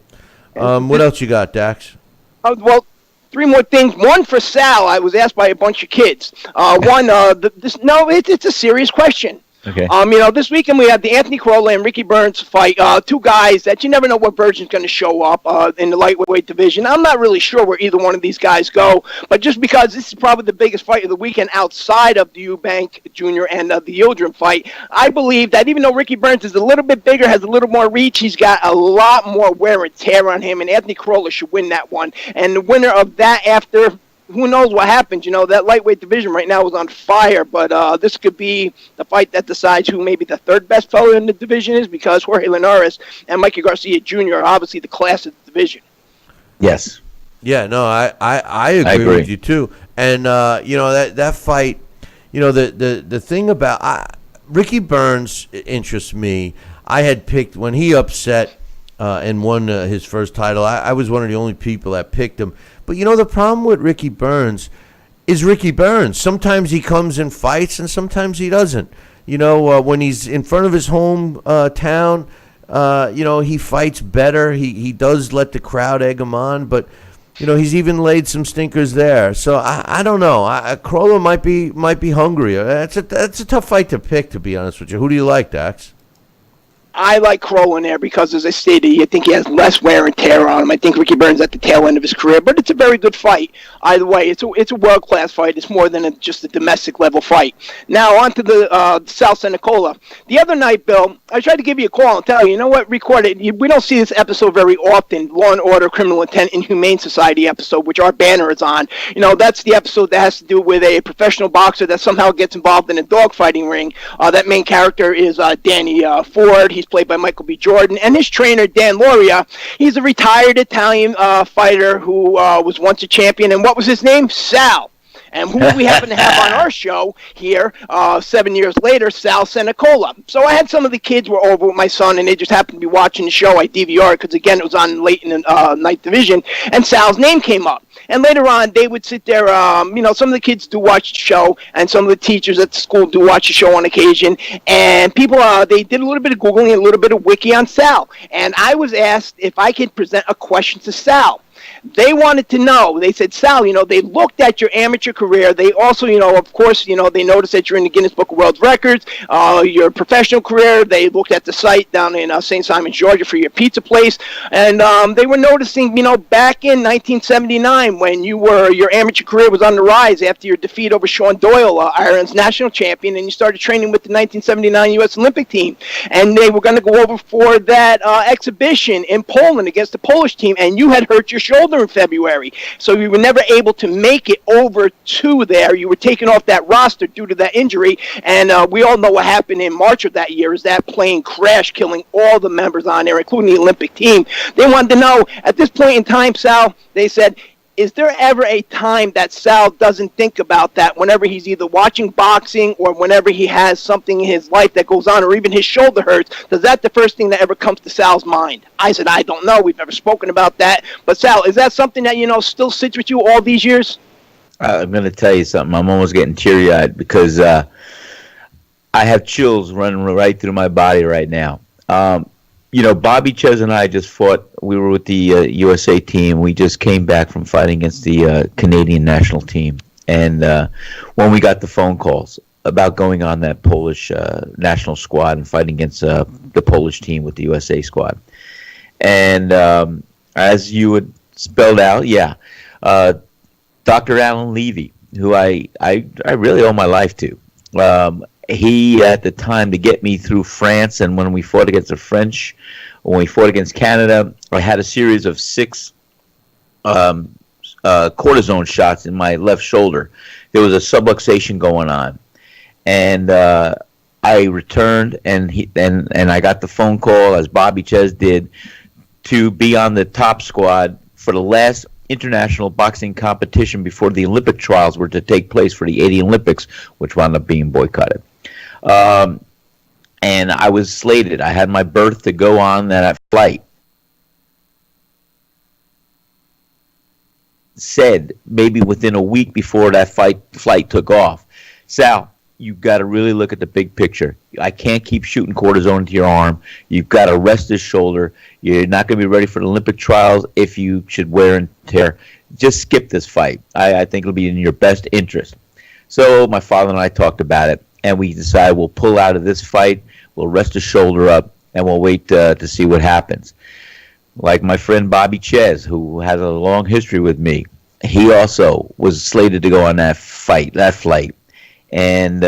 What else you got, Dax? Well, three more things. One for Sal. I was asked by a bunch of kids. It's a serious question. Okay. This weekend we had the Anthony Corolla and Ricky Burns fight. Two guys that you never know what version's going to show up in the lightweight division. I'm not really sure where either one of these guys go, but just because this is probably the biggest fight of the weekend outside of the Eubank Jr. and the Yildirim fight, I believe that even though Ricky Burns is a little bit bigger, has a little more reach, he's got a lot more wear and tear on him, and Anthony Corolla should win that one. And the winner of that, after who knows what happens? That lightweight division right now is on fire, but this could be the fight that decides who maybe the third best fellow in the division is, because Jorge Linares and Mikey Garcia Jr. are obviously the class of the division. Yes. Yeah, no, I agree with you too. And that fight, the thing about Ricky Burns interests me. I had picked when he upset and won his first title. I was one of the only people that picked him. But the problem with Ricky Burns is Ricky Burns. Sometimes he comes and fights, and sometimes he doesn't. When he's in front of his home town, he fights better. He does let the crowd egg him on, but he's even laid some stinkers there. So I don't know. Crowler might be hungry. That's a tough fight to pick, to be honest with you. Who do you like, Dax? I like Crow in there because, as I stated, I think he has less wear and tear on him. I think Ricky Burns at the tail end of his career, but it's a very good fight. Either way, it's a world-class fight. It's more than just a domestic-level fight. Now, on to the Sal Senecola. The other night, Bill, I tried to give you a call and tell you, record it. We don't see this episode very often, Law & Order, Criminal Intent, and Humane Society episode, which our banner is on. That's the episode that has to do with a professional boxer that somehow gets involved in a dogfighting ring. That main character is Danny Ford. He's played by Michael B. Jordan, and his trainer, Dan Lauria, he's a retired Italian fighter who was once a champion, and what was his name? Sal. And who we happen to have on our show here 7 years later, Sal Senecola. So I had some of the kids were over with my son, and they just happened to be watching the show. I DVR'd because, again, it was on late in the night division, and Sal's name came up. And later on, they would sit there, some of the kids do watch the show, and some of the teachers at the school do watch the show on occasion. And people, they did a little bit of Googling, a little bit of wiki on Sal. And I was asked if I could present a question to Sal. They wanted to know, they said, Sal, they looked at your amateur career. They also, of course, they noticed that you're in the Guinness Book of World Records, your professional career. They looked at the site down in St. Simons, Georgia for your pizza place. And they were noticing, back in 1979 when your amateur career was on the rise after your defeat over Sean Doyle, Ireland's national champion, and you started training with the 1979 U.S. Olympic team. And they were going to go over for that exhibition in Poland against the Polish team, and you had hurt your shoulder in February, so you were never able to make it over to there. You were taken off that roster due to that injury, and we all know what happened in March of that year is that plane crashed, killing all the members on there, including the Olympic team. They wanted to know, at this point in time, Sal, they said, is there ever a time that Sal doesn't think about that whenever he's either watching boxing or whenever he has something in his life that goes on or even his shoulder hurts? Is that the first thing that ever comes to Sal's mind? I said, I don't know. We've never spoken about that. But Sal, is that something that, still sits with you all these years? I'm going to tell you something. I'm almost getting teary-eyed because I have chills running right through my body right now. Bobby Ches and I just fought. We were with the USA team. We just came back from fighting against the Canadian national team. And when we got the phone calls about going on that Polish national squad and fighting against the Polish team with the USA squad. And as you had spelled out, Dr. Alan Levy, who I really owe my life to. He, at the time, to get me through France, and when we fought against the French, when we fought against Canada, I had a series of 6 cortisone shots in my left shoulder. There was a subluxation going on. And I returned, and I got the phone call, as Bobby Ches did, to be on the top squad for the last international boxing competition before the Olympic trials were to take place for the 80 Olympics, which wound up being boycotted. And I was slated. I had my berth to go on that flight. Said maybe within a week before that flight took off, Sal, you've got to really look at the big picture. I can't keep shooting cortisone into your arm. You've got to rest this shoulder. You're not going to be ready for the Olympic trials if you should wear and tear. Just skip this fight. I think it'll be in your best interest. So my father and I talked about it, and we decided we'll pull out of this fight, we'll rest the shoulder up, and we'll wait to see what happens. Like my friend Bobby Ches, who has a long history with me, he also was slated to go on that flight, and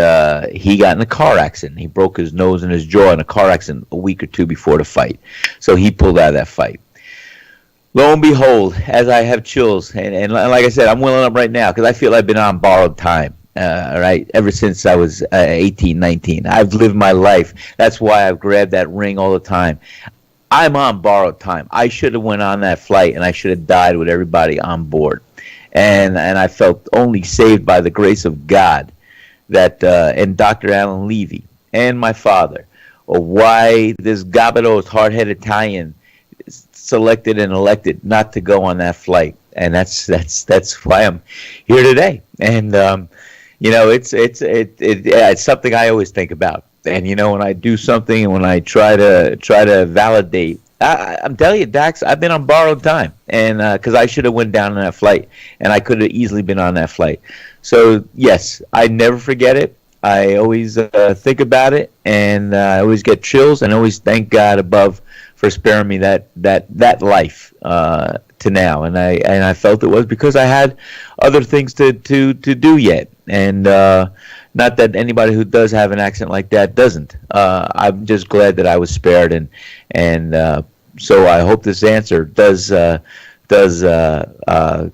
he got in a car accident. He broke his nose and his jaw in a car accident a week or two before the fight. So he pulled out of that fight. Lo and behold, as I have chills, and like I said, I'm welling up right now because I feel I've been on borrowed time. Right, ever since I was 18, 19. I've lived my life. That's why I've grabbed that ring all the time. I'm on borrowed time. I should have went on that flight, and I should have died with everybody on board. And I felt only saved by the grace of God that and Dr. Alan Levy and my father, or why this Gabados hard-headed Italian selected and elected not to go on that flight, and that's why I'm here today. And it's something I always think about. And when I do something and when I try to validate, I'm telling you, Dax, I've been on borrowed time, and because I should have went down on that flight, and I could have easily been on that flight. So yes, I never forget it. I always think about it, and I always get chills, and always thank God above for sparing me that life to now. And I felt it was because I had other things to do yet, and not that anybody who does have an accent like that doesn't. I'm just glad that I was spared, and so I hope this answer does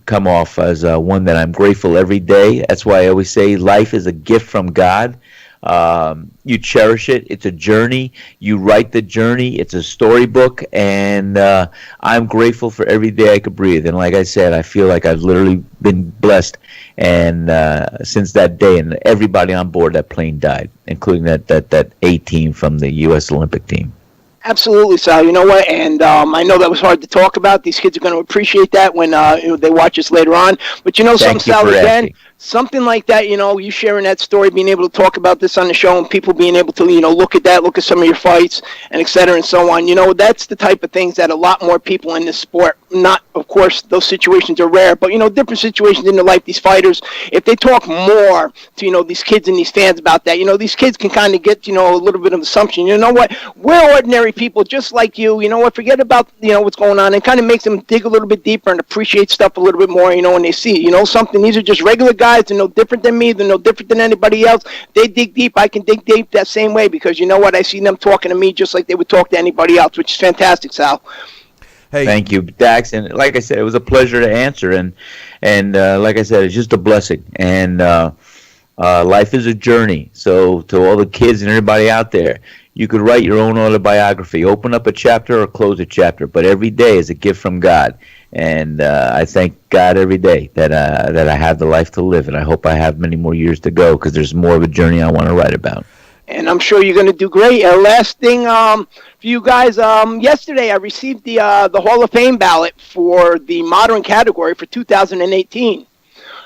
come off as one that I'm grateful every day. That's why I always say life is a gift from God. You cherish it. It's a journey. You write the journey. It's a storybook, and I'm grateful for every day I could breathe. And like I said, I feel like I've literally been blessed, and since that day, and everybody on board that plane died, including that A team from the U.S. Olympic team. Absolutely, Sal. You know what? And I know that was hard to talk about. These kids are going to appreciate that when they watch us later on. But something, Sal, again, something like that, you sharing that story, being able to talk about this on the show, and people being able to, look at some of your fights, and et cetera, and so on. That's the type of things that a lot more people in this sport, not, of course, those situations are rare, but, different situations in their life, these fighters, if they talk more to, these kids and these fans about that, these kids can kind of get, a little bit of assumption. You know what? We're ordinary people just like you. Forget about, what's going on, and kind of makes them dig a little bit deeper and appreciate stuff a little bit more, when they see, something. These are just regular guys. They're no different than me. They're no different than anybody else. They dig deep. I can dig deep that same way because you know what? I see them talking to me just like they would talk to anybody else, which is fantastic, Sal. Hey, thank you, Dax. And like I said, it was a pleasure to answer. And like I said, it's just a blessing. And life is a journey. So to all the kids and everybody out there, you could write your own autobiography. Open up a chapter or close a chapter. But every day is a gift from God. And I thank God every day that I have the life to live, and I hope I have many more years to go because there's more of a journey I want to write about. And I'm sure you're going to do great. Last thing for you guys, yesterday I received the Hall of Fame ballot for the modern category for 2018.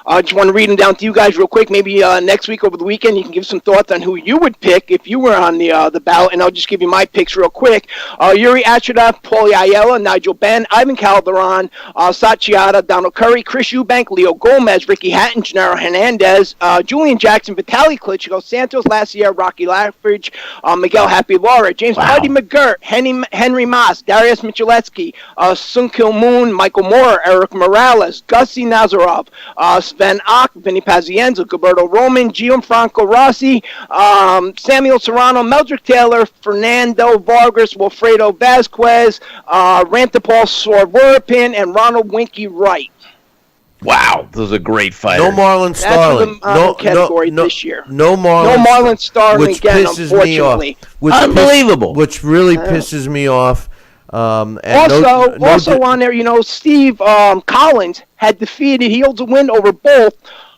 I just want to read them down to you guys real quick. Maybe next week over the weekend you can give some thoughts on who you would pick if you were on the ballot, and I'll just give you my picks real quick. Yuri Achida, Paulie Ayala, Nigel Benn, Ivan Calderon, Sachiata, Donald Curry, Chris Eubank, Leo Gomez, Ricky Hatton, Gennaro Hernandez, Julian Jackson, Vitaly Klitschko, Santos Lassier, Rocky Laffridge, Miguel Happy Laura, James Buddy McGirt, Henry Mas, Darius Michaletsky, Sun Kil Moon, Michael Moore, Eric Morales, Gussie Nazarov, Sven Ock, Vinny Pazienza, Gilberto Roman, Gianfranco Rossi, Samuel Serrano, Meldrick Taylor, Fernando Vargas, Wilfredo Vasquez, Rantapal Sorvorpin, and Ronald Winky Wright. Wow, those are great fighters. No Marlon Starling. No category this year. No Marlon Starling which again, pisses unfortunately. Me off. Unbelievable. Which really pisses me off. And also on there, Steve Collins had defeated, he holds a win over both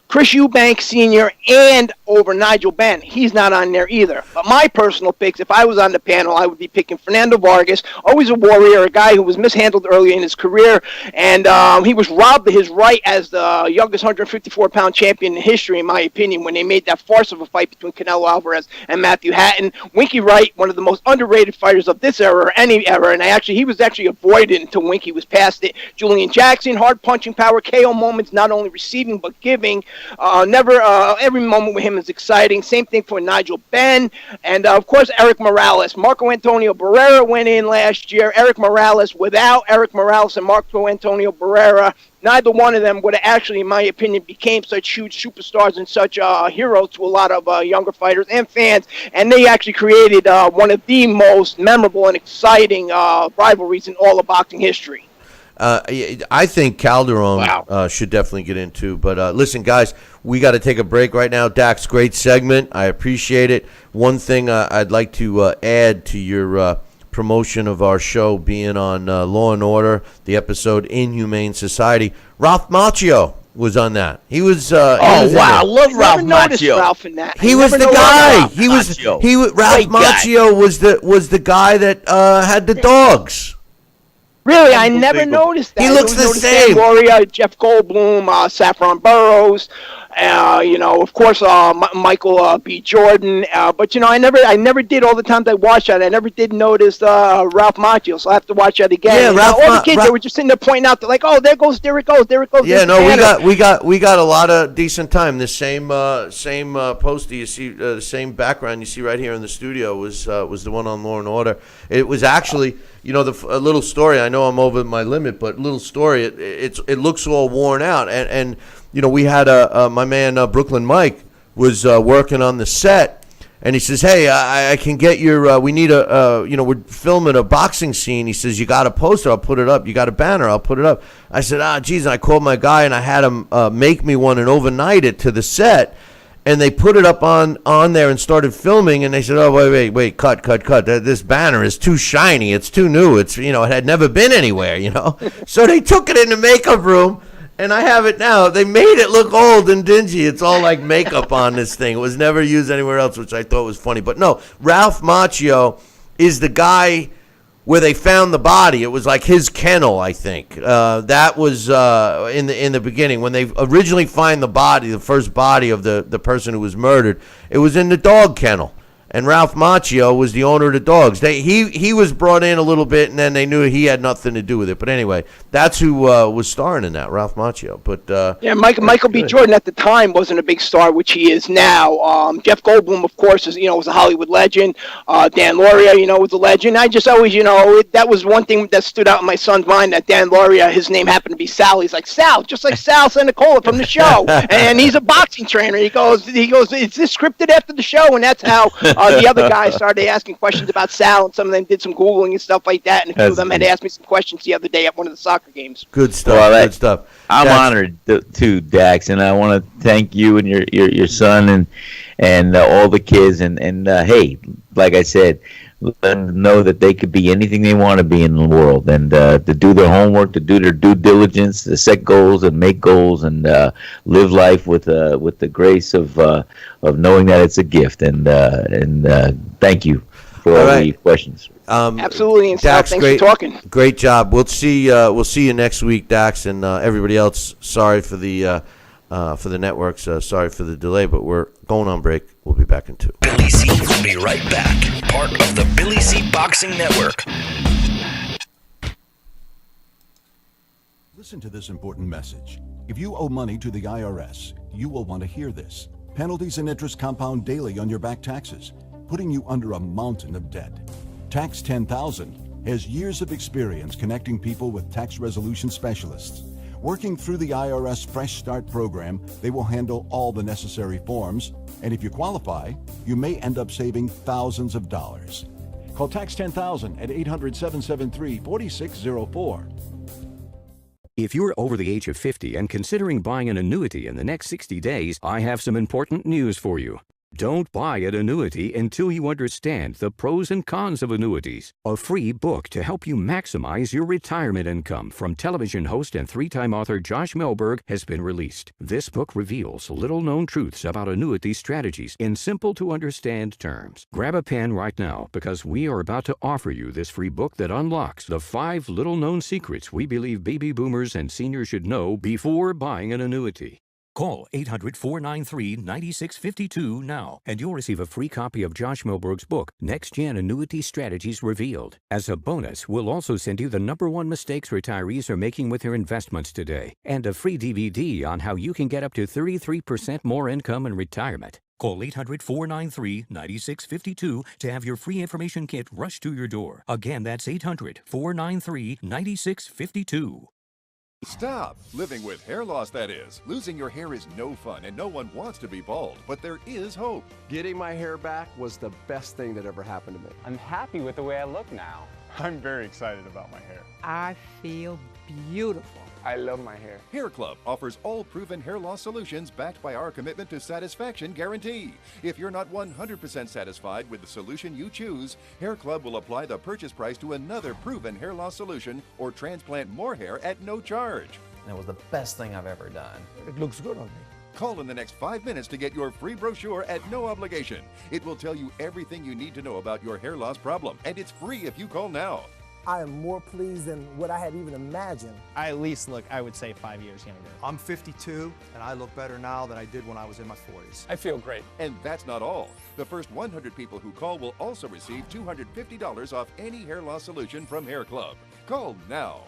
Chris Eubank Sr. and over Nigel Benn. He's not on there either. But my personal picks, if I was on the panel, I would be picking Fernando Vargas, always a warrior, a guy who was mishandled early in his career, and he was robbed of his right as the youngest 154-pound champion in history, in my opinion, when they made that farce of a fight between Canelo Alvarez and Matthew Hatton. Winky Wright, one of the most underrated fighters of this era or any era, and he was actually avoided until Winky was past it. Julian Jackson, hard punching power, KO moments, not only receiving but giving. Every moment with him is exciting. Same thing for Nigel Benn. And, of course, Eric Morales. Marco Antonio Barrera went in last year. Eric Morales, without Eric Morales and Marco Antonio Barrera, neither one of them would have actually, in my opinion, became such huge superstars and such heroes to a lot of younger fighters and fans. And they actually created one of the most memorable and exciting rivalries in all of boxing history. I think Calderon should definitely get into. But listen, guys, we got to take a break right now. Dax, great segment. I appreciate it. One thing I'd like to add to your promotion of our show being on Law & Order, the episode Inhumane Society. Ralph Macchio was on that. He was. I love Ralph Macchio. Ralph in that. He was the guy. Ralph Macchio was the guy that had the dogs. Really, I never noticed that. He looks the same. Dan Lauria, Jeff Goldblum, Saffron Burrows, of course, Michael B. Jordan. But I never did all the times I watched that. I never did notice Ralph Macchio, so I have to watch that again. Yeah, all the kids they were just sitting there pointing out, they're like, "Oh, there it goes. Yeah, no, we got a lot of decent time. The same poster you see, the same background you see right here in the studio was the one on Law and Order. It was actually, a little story. I know I'm over my limit, but little story. It looks all worn out, and we had my man Brooklyn Mike was working on the set, and he says, "Hey, I can get your. We need we're filming a boxing scene." He says, "You got a poster? I'll put it up. You got a banner? I'll put it up." I said, geez. And I called my guy, and I had him make me one and overnight it to the set. And they put it up on there and started filming, and they said, "Oh, wait, cut. This banner is too shiny. It's too new. It's it had never been anywhere, So they took it in the makeup room, and I have it now. They made it look old and dingy. It's all like makeup on this thing. It was never used anywhere else, which I thought was funny. But no, Ralph Macchio is the guy where they found the body. It was like his kennel, I think. That was in the beginning when they originally find the body, the first body of the person who was murdered. It was in the dog kennel, and Ralph Macchio was the owner of the dogs. He was brought in a little bit, and then they knew he had nothing to do with it. But anyway, that's who was starring in that, Ralph Macchio. But Michael B. Jordan at the time wasn't a big star, which he is now. Jeff Goldblum, of course, was a Hollywood legend. Dan Lauria, was a legend. I just always, that was one thing that stood out in my son's mind, that Dan Lauria, his name happened to be Sal. He's like, Sal, just like Sal Senicola from the show. And he's a boxing trainer. He goes, is this scripted after the show? And that's how the other guys started asking questions about Sal, and some of them did some Googling and stuff like that, and a few of them had asked me some questions the other day at one of the soccer games. Good stuff. Good stuff. I'm honored too, Dax, and I want to thank you and your son and all the kids. And hey, like I said, let them know that they could be anything they want to be in the world, and to do their homework, to do their due diligence, to set goals and make goals, and live life with the grace of knowing that it's a gift. And thank you for all the questions. Absolutely, and Dax, thanks for talking. Great job. We'll see you next week, Dax, and everybody else. Sorry for the networks. Sorry for the delay, but we're going on break. We'll be back in 2. Billy C will be right back. Part of the Billy C Boxing Network. Listen to this important message. If you owe money to the IRS, you will want to hear this. Penalties and interest compound daily on your back taxes, putting you under a mountain of debt. Tax 10,000 has years of experience connecting people with tax resolution specialists. Working through the IRS Fresh Start program, they will handle all the necessary forms, and if you qualify, you may end up saving thousands of dollars. Call Tax 10,000 at 800-773-4604. If you're over the age of 50 and considering buying an annuity in the next 60 days, I have some important news for you. Don't buy an annuity until you understand the pros and cons of annuities. A free book to help you maximize your retirement income from television host and 3-time author Josh Melberg has been released. This book reveals little-known truths about annuity strategies in simple-to-understand terms. Grab a pen right now because we are about to offer you this free book that unlocks the 5 little-known secrets we believe baby boomers and seniors should know before buying an annuity. Call 800-493-9652 now, and you'll receive a free copy of Josh Melberg's book, Next Gen Annuity Strategies Revealed. As a bonus, we'll also send you the #1 mistakes retirees are making with their investments today, and a free DVD on how you can get up to 33% more income in retirement. Call 800-493-9652 to have your free information kit rushed to your door. Again, that's 800-493-9652. Stop living with hair loss, that is. Losing your hair is no fun, and no one wants to be bald, but there is hope. Getting my hair back was the best thing that ever happened to me. I'm happy with the way I look now. I'm very excited about my hair. I feel beautiful. I love my hair. Hair Club offers all proven hair loss solutions backed by our commitment to satisfaction guarantee. If you're not 100% satisfied with the solution you choose, Hair Club will apply the purchase price to another proven hair loss solution or transplant more hair at no charge. And it was the best thing I've ever done. It looks good on me. Call in the next 5 minutes to get your free brochure at no obligation. It will tell you everything you need to know about your hair loss problem, and it's free if you call now. I am more pleased than what I had even imagined. I at least look, I would say, 5 years younger. I'm 52, and I look better now than I did when I was in my 40s. I feel great. And that's not all. The first 100 people who call will also receive $250 off any hair loss solution from Hair Club. Call now.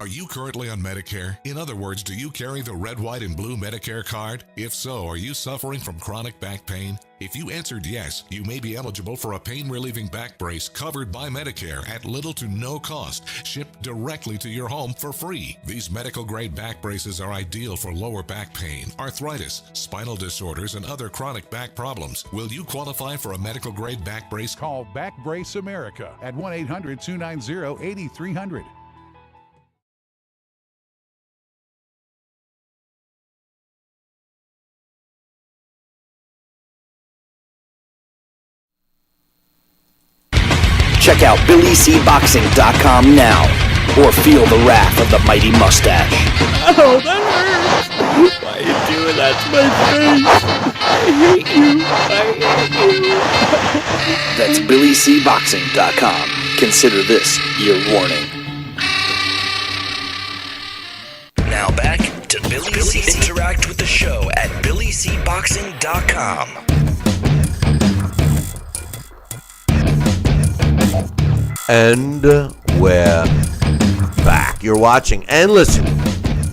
Are you currently on Medicare? In other words, do you carry the red, white, and blue Medicare card? If so, are you suffering from chronic back pain? If you answered yes, you may be eligible for a pain-relieving back brace covered by Medicare at little to no cost, shipped directly to your home for free. These medical-grade back braces are ideal for lower back pain, arthritis, spinal disorders, and other chronic back problems. Will you qualify for a medical-grade back brace? Call Back Brace America at 1-800-290-8300. Check out BillyCBoxing.com now, or feel the wrath of the mighty mustache. Oh, that hurts! Why are you doing that to my face? I hate you! I hate you! That's BillyCBoxing.com. Consider this your warning. Now back to Billy C. Interact with the show at BillyCBoxing.com. And we're back. You're watching and listening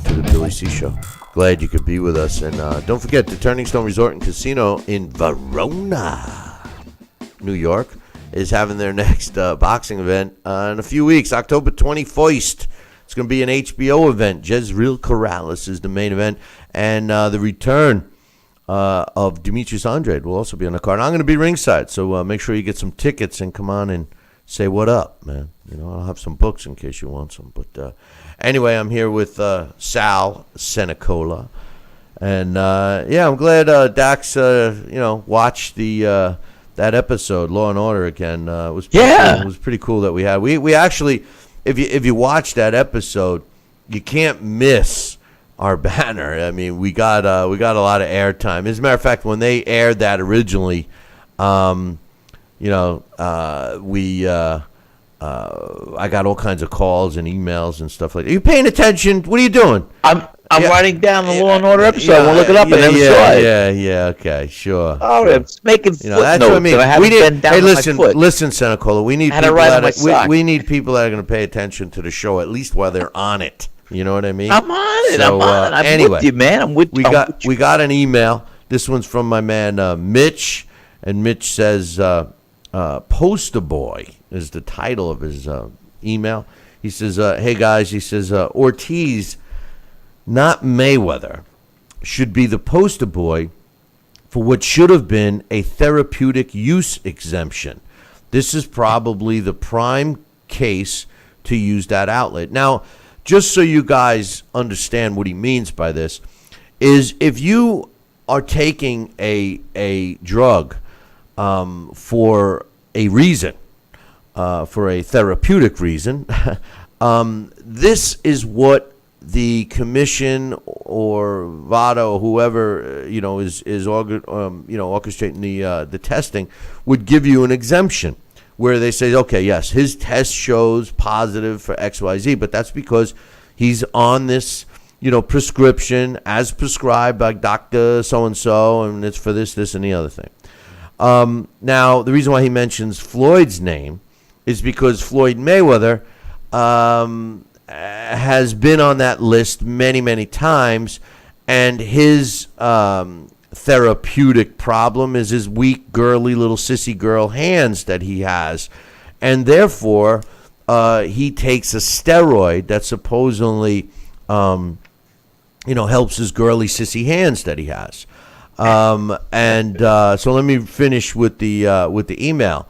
to the Billy C. Show. Glad you could be with us. And don't forget, the Turning Stone Resort and Casino in Verona, New York, is having their next boxing event in a few weeks, October 21st. It's going to be an HBO event. Jezreel Corrales is the main event. And the return of Demetrius Andrade will also be on the card. I'm going to be ringside, so make sure you get some tickets and come on and say what up, man. You know, I'll have some books in case you want some. But anyway, I'm here with Sal Senecola. And, yeah, I'm glad Dax, watched that episode, Law and Order, again. It was pretty cool. It was pretty cool that we had. We actually, if you watch that episode, you can't miss our banner. I mean, we got a lot of airtime. As a matter of fact, when they aired that originally, I got all kinds of calls and emails and stuff like that. Are you paying attention? What are you doing? I'm writing down the Law and Order episode. I won't look it up and never saw it. Yeah, okay, sure. Oh, sure. it's making footnotes. That's what I mean. Listen, Senecola. We need people that are going to pay attention to the show at least while they're on it. You know what I mean? I'm on it. I'm on it. I'm with you, man. I'm with you. We got an email. This one's from my man Mitch, and Mitch says, "Poster Boy" is the title of his email. He says, "Hey guys," he says, "Ortiz, not Mayweather, should be the poster boy for what should have been a therapeutic use exemption. This is probably the prime case to use that outlet." Now, just so you guys understand what he means by this, is if you are taking a drug for a reason, for a therapeutic reason, this is what the commission or VADA or whoever is orchestrating the testing would give you an exemption where they say, okay, yes, his test shows positive for XYZ, but that's because he's on this prescription as prescribed by Dr. So-and-so, and it's for this, and the other thing. Now, the reason why he mentions Floyd's name is because Floyd Mayweather has been on that list many, many times, and his therapeutic problem is his weak, girly, little sissy girl hands that he has. And therefore, he takes a steroid that supposedly helps his girly, sissy hands that he has. So let me finish with the email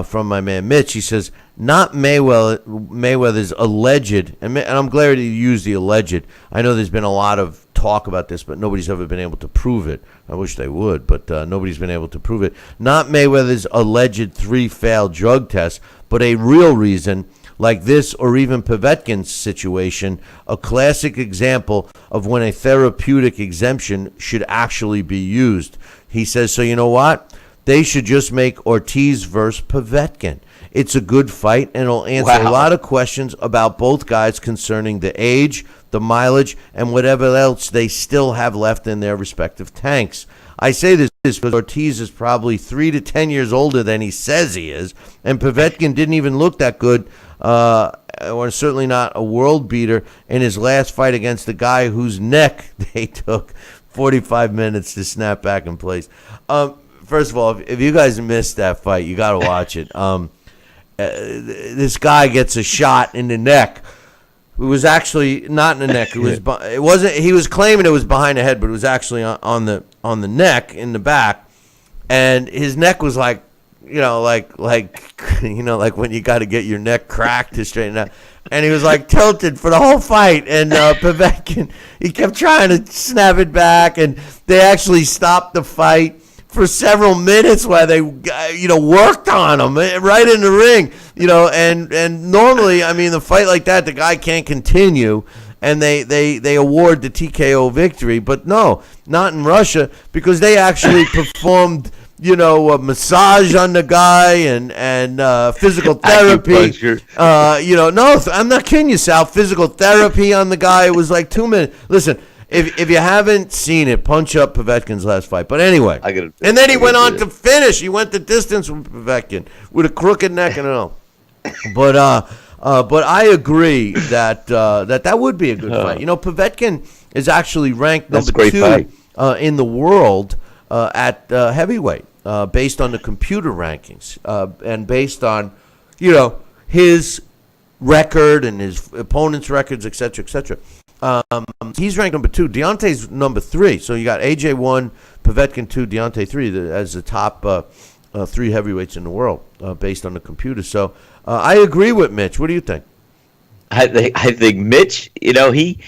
from my man Mitch. He says, not Mayweather's alleged, and I'm glad you used the alleged. I know there's been a lot of talk about this, but nobody's ever been able to prove it. I wish they would, but nobody's been able to prove it. Not Mayweather's alleged 3 failed drug tests, but a real reason, like this or even Povetkin's situation, a classic example of when a therapeutic exemption should actually be used. He says, so you know what? they should just make Ortiz versus Povetkin. It's a good fight, and it'll answer a lot of questions about both guys concerning the age, the mileage, and whatever else they still have left in their respective tanks. I say this because Ortiz is probably 3 to 10 years older than he says he is, and Povetkin didn't even look that good, or certainly not a world beater in his last fight against the guy whose neck they took 45 minutes to snap back in place. First of all, if you guys missed that fight, you got to watch it. This guy gets a shot in the neck. It was actually not in the neck. It wasn't. He was claiming it was behind the head, but it was actually on the neck in the back, and his neck was like when you got to get your neck cracked to straighten out. And he was like tilted for the whole fight. And Povetkin, he kept trying to snap it back, and they actually stopped the fight for several minutes while they, worked on him right in the ring, and normally, I mean, the fight like that, the guy can't continue, and they award the TKO victory, but no, not in Russia, because they actually performed, a massage on the guy and physical therapy. No, I'm not kidding you, Sal. Physical therapy on the guy. It was like 2 minutes. Listen. If you haven't seen it, punch up Povetkin's last fight. But anyway, and then he went on to finish. He went the distance with Povetkin with a crooked neck and all. But I agree that would be a good fight. Povetkin is actually ranked number 2 in the world at heavyweight, based on the computer rankings and based on his record and his opponent's records, et cetera, et cetera. He's ranked number 2. Deontay's number 3. So you got AJ 1, Povetkin 2, Deontay 3 as the top 3 heavyweights in the world based on the computer. So I agree with Mitch. What do you think? I think Mitch, he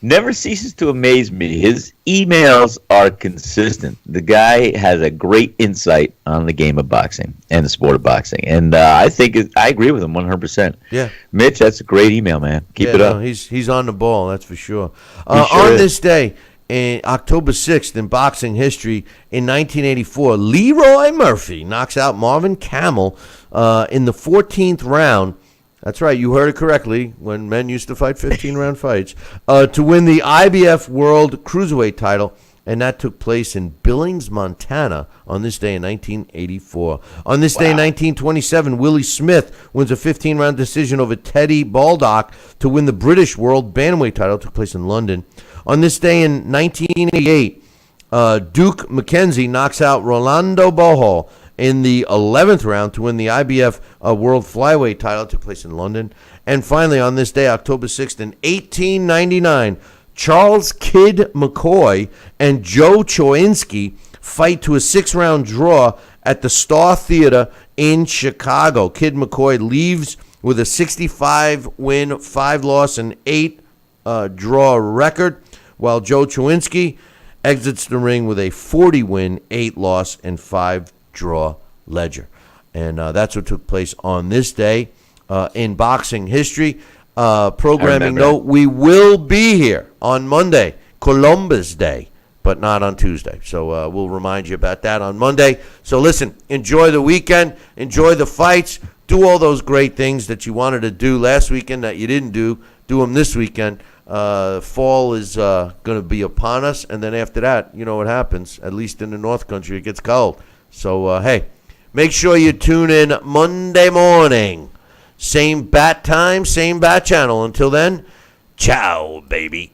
never ceases to amaze me. His emails are consistent. The guy has a great insight on the game of boxing and the sport of boxing. And I agree with him 100%. Yeah. Mitch, that's a great email, man. Keep it up. He's on the ball, that's for sure. On this day, in October 6th, in boxing history, in 1984, Leroy Murphy knocks out Marvin Camel in the 14th round. That's right, you heard it correctly, when men used to fight 15-round fights, to win the IBF World Cruiserweight title, and that took place in Billings, Montana, on this day in 1984. On this day in 1927, Willie Smith wins a 15-round decision over Teddy Baldock to win the British World Bantamweight title. It took place in London. On this day in 1988, Duke McKenzie knocks out Rolando Bohol in the 11th round to win the IBF World Flyweight title. It took place in London. And finally, on this day, October 6th, in 1899, Charles Kid McCoy and Joe Choinski fight to a 6-round draw at the Star Theater in Chicago. Kid McCoy leaves with a 65-win, 5-loss, and 8-draw record, while Joe Choinski exits the ring with a 40-win, 8-loss, and 5-draw ledger. And that's what took place on this day in boxing history. Programming note, we will be here on Monday, Columbus Day, but not on Tuesday. So we'll remind you about that on Monday. So listen, enjoy the weekend, enjoy the fights, do all those great things that you wanted to do last weekend that you didn't do them this weekend. Fall is going to be upon us, and then after that, you know what happens. At least in the North Country, it gets cold. So, hey, make sure you tune in Monday morning. Same bat time, same bat channel. Until then, ciao, baby.